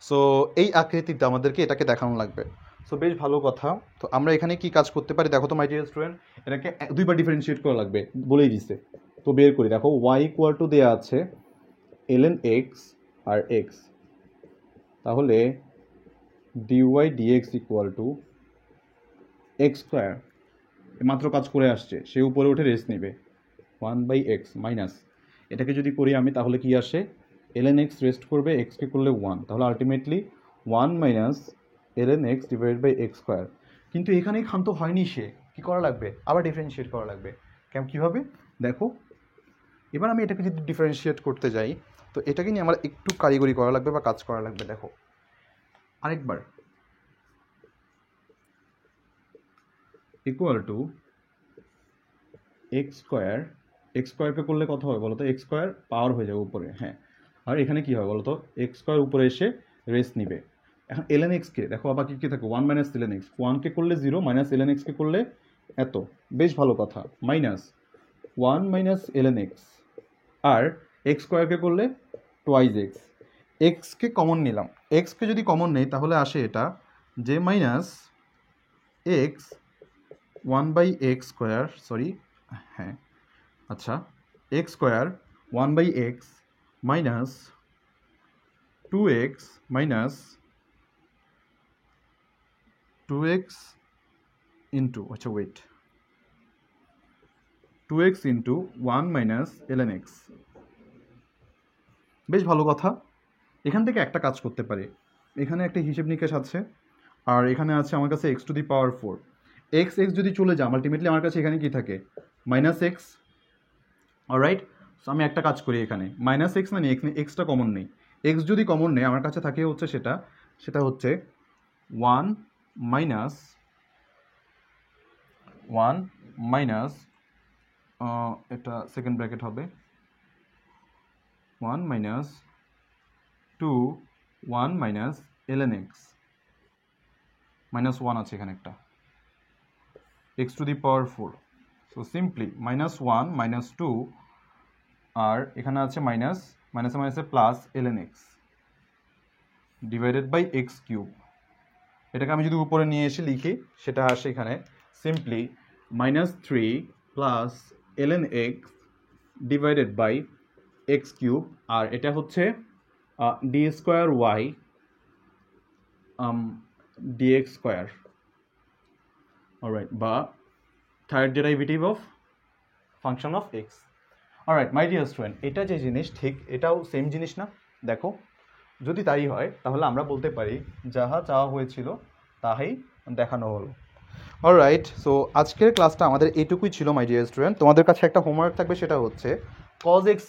[SPEAKER 1] So এই আকৃতিতে আমাদেরকে এটাকে দেখানো লাগবে। সো বেশ ভালো কথা। তো আমরা এখানে কি কাজ করতে পারি দেখো তো মাই ডিয়ার স্টুডেন্ট, এটাকে দুইবার ডিফারেন্সিয়েট করা লাগবে, বলেই দিছে। তো বের করি, দেখো y ইকুয়াল টু দেওয়া আছে ln x আর x, তাহলে dy dx equal two x²। মাত্র কাজ করে আসছে, সে উপরে উঠে রেস্ট নেবে 1/x মাইনাস, এটাকে যদি করি আমি তাহলে কি আসে, ln x রেস্ট করবে, এক্সকে করলে 1, তাহলে ultimately 1 - ln x divided by x²। কিন্তু এখানেই ক্ষান্ত হয়নি, সে কী করা লাগবে, আবার ডিফারেন্সিয়েট করা লাগবে। কীভাবে দেখো, এবার আমি এটাকে যদি ডিফারেন্সিয়েট করতে যাই তো এটাকে নিয়ে আমার একটু কারিগরি করা লাগবে বা কাজ করা লাগবে। দেখো আরেকবার, ইকুয়াল টু এক্স স্কোয়ারকে করলে কত হবে বলো তো, এক্স স্কোয়ার পাওয়ার হয়ে যাবে উপরে, হ্যাঁ। আর এখানে কী হয় বলো তো, এক্স স্কোয়ার উপরে এসে রেস্ট নিবে। এখন এলএন এক্সকে দেখো আবার কী থাকে, 1 মাইনাস এলএন এক্স, 1কে করলে 0, মাইনাস এলএন এক্সকে করলে এত, বেশ ভালো কথা, মাইনাস 1 মাইনাস এলএন এক্স, আর এক্স স্কোয়ারকে করলে টোয়াইজ এক্স। এক্সকে কমন নিলাম, এক্সকে যদি কমন নেই তাহলে আসে এটা যে minus X 1 by X square, sorry হ্যাঁ আচ্ছা, X square 1 by X minus 2x minus 2x into, আচ্ছা wait, 2x into 1 minus LN X. বেশ ভালো কথা। এখান থেকে একটা কাজ করতে পারি, এখানে একটা হিসেব নিকেশ আছে, আর এখানে আছে আমার কাছে x two the power 4। X যদি চলে যায় আলটিমেটলি আমার কাছে এখানে কি থাকে, মাইনাস এক্স। অলরাইট, সো আমি একটা কাজ করি, এখানে মাইনাস এক্স মানে এক্সটা কমন নেই, এক্স যদি কমন নেই আমার কাছে থাকে হচ্ছে সেটা হচ্ছে 1 মাইনাস এটা সেকেন্ড ব্র্যাকেট হবে 1 minus 2 1 minus LN x, minus 1 আছে এখানে একটা, x to the power 4। So simply minus 1 minus 2, আর এখানে আছে মাইনাসে plus LN x divided by x cube. এটাকে আমি যদি উপরে নিয়ে এসে লিখি সেটা আসে এখানে simply minus 3 plus LN x divided by x cube, আর এটা হচ্ছে D square Y DX square, alright, বা third derivative of function of X. Alright my dear student, এটা যে জিনিস ঠিক এটাও সেম জিনিস না? দেখো যদি তাই হয় তাহলে আমরা বলতে পারি যাহা চাওয়া হয়েছিল তাহাই দেখানো হলো। অলরাইট, সো আজকের ক্লাসটা আমাদের এইটুকুই ছিল মাই ডিয়ার স্টুডেন্ট। তোমাদের কাছে একটা হোমওয়ার্ক থাকবে, সেটা হচ্ছে cos x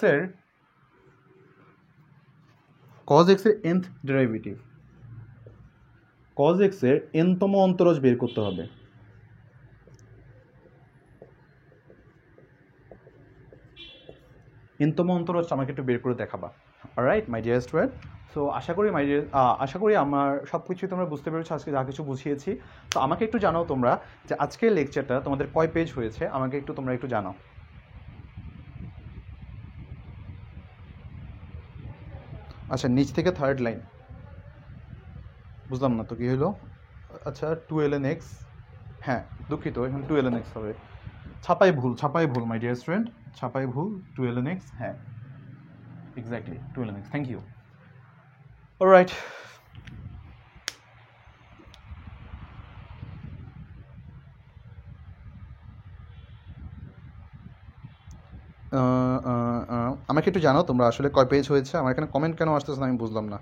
[SPEAKER 1] এর nth ডেরিভেটিভ, cos x এর nতম অন্তরজ বের করতে হবে। nতম অন্তরজ আমাকে একটু বের করে দেখাবা। Alright my dear student, so আশা করি আমার সব কিছুই তোমরা বুঝতে পেরেছো আজকে যা কিছু বুঝিয়েছি। তো আমাকে একটু জানাও তোমরা যে আজকের লেকচারটা তোমাদের কয় পেজ হয়েছে, আমাকে তোমরা একটু জানাও। আচ্ছা, নিচ থেকে থার্ড লাইন বুঝলাম না তো কি হলো। আচ্ছা 2ln x, হ্যাঁ দুঃখিত, এখানে 2ln x হবে, ছাপাই ভুল মাই ডিয়ার স্টুডেন্ট, ছাপাই ভুল, 2ln x, হ্যাঁ exactly 2ln x, thank you. Alright, আমাকে একটু জানাও তোমরা আসলে কয় পেজ হয়েছে। আমার এখানে কমেন্ট কেন আসতেছে না আমি বুঝলাম না।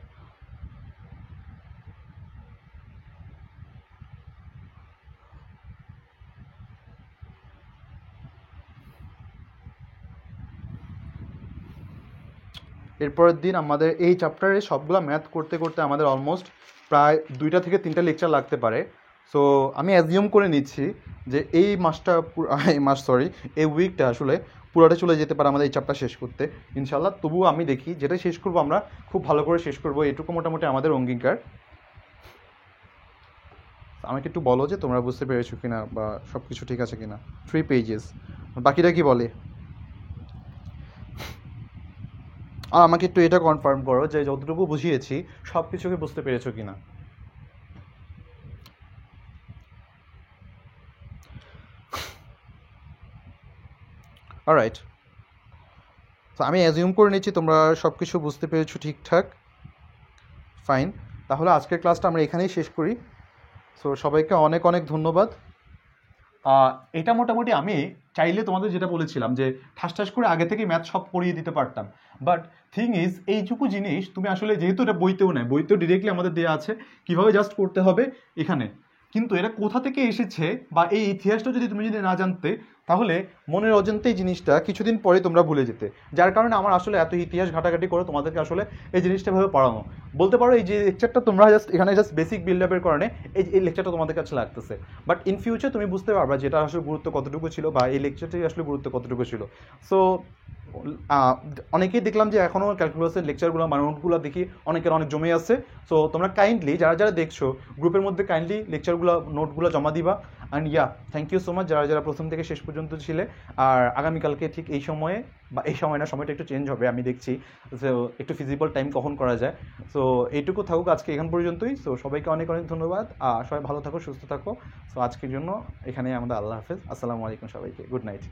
[SPEAKER 1] এরপরের দিন আমাদের এই চ্যাপ্টারে সবগুলো ম্যাথ করতে করতে আমাদের অলমোস্ট প্রায় 2টা থেকে 3টা লেকচার লাগতে পারে। সো আমি অ্যাজিউম করে নিচ্ছি যে এই উইকটা আসলে পুরোটা চলে যেতে পারে আমাদের এই চ্যাপ্টার শেষ করতে ইনশাল্লাহ। তবুও আমি দেখি যেটা শেষ করবো আমরা খুব ভালো করে শেষ করবো, এটুকু মোটামুটি আমাদের অঙ্গীকার। আমাকে একটু বলো যে তোমরা বুঝতে পেরেছো কিনা বা সব কিছু ঠিক আছে কিনা। 3 পেজেস, বাকিটা কি বলে। আর আমাকে একটু এটা কনফার্ম করো যে যতটুকু বুঝিয়েছি সব কিছুকে বুঝতে পেরেছো কিনা। অলরাইট, তো আমি অ্যাজিউম করে নিচ্ছি তোমরা সব কিছু বুঝতে পেরেছো ঠিকঠাক, ফাইন। তাহলে আজকের ক্লাসটা আমরা এখানেই শেষ করি। সো সবাইকে অনেক অনেক ধন্যবাদ। এটা মোটামুটি আমি চাইলে তোমাদের যেটা বলেছিলাম যে ঠাস করে আগে থেকে ম্যাথ সব পড়িয়ে দিতে পারতাম, বাট থিং ইজ এইটুকু জিনিস তুমি আসলে যেহেতু এটা বইতেও নেয়, বইতেও ডিরেক্টলি আমাদের দেওয়া আছে কীভাবে জাস্ট করতে হবে। এখানে কিন্তু এটা কোথা থেকে এসেছে বা এই ইতিহাসটা যদি তুমি যদি না জানতে, তাহলে মনের অজান্তেই জিনিসটা কিছুদিন পরে তোমরা ভুলে যেতে। যার কারণে আমার আসলে এত ইতিহাস ঘাটাঘাটি করে তোমাদেরকে আসলে এই জিনিসটা ভাবে পড়ানো। বলতে পারো এই যে লেকচারটা তোমরা জাস্ট এখানে জাস্ট বেসিক বিল্ড আপের কারণে এই লেকচারটা তোমাদের কাছে লাগতেছে, বাট ইন ফিউচার তুমি বুঝতে পারবা যেটা আসলে গুরুত্ব কতটুকু ছিল বা এই লেকচারটাই আসলে গুরুত্ব কতটুকু ছিল। সো অনেকেই দেখলাম যে এখনও ক্যালকুলাসের লেকচারগুলো মানে নোটগুলো দেখি অনেকের অনেক জমে আছে। সো তোমরা কাইন্ডলি যারা যারা দেখছো গ্রুপের মধ্যে কাইন্ডলি লেকচারগুলো নোটগুলো জমা দিবা। And thank you so much যারা যারা প্রথম থেকে শেষ পর্যন্ত ছিলে। আর আগামীকালকে ঠিক এই সময়ে বা এই সময় না, সময়টা একটু চেঞ্জ হবে আমি দেখছি, সো একটু ফিজিবল টাইম কখন করা যায়। সো এইটুকু থাকুক আজকে এখান পর্যন্তই। সো সবাইকে অনেক অনেক ধন্যবাদ, সবাই ভালো থাকো, সুস্থ থাকো। সো আজকের জন্য এখানে আমাদের আল্লাহ হাফেজ, আসসালামু আলাইকুম সবাইকে, গুড নাইট।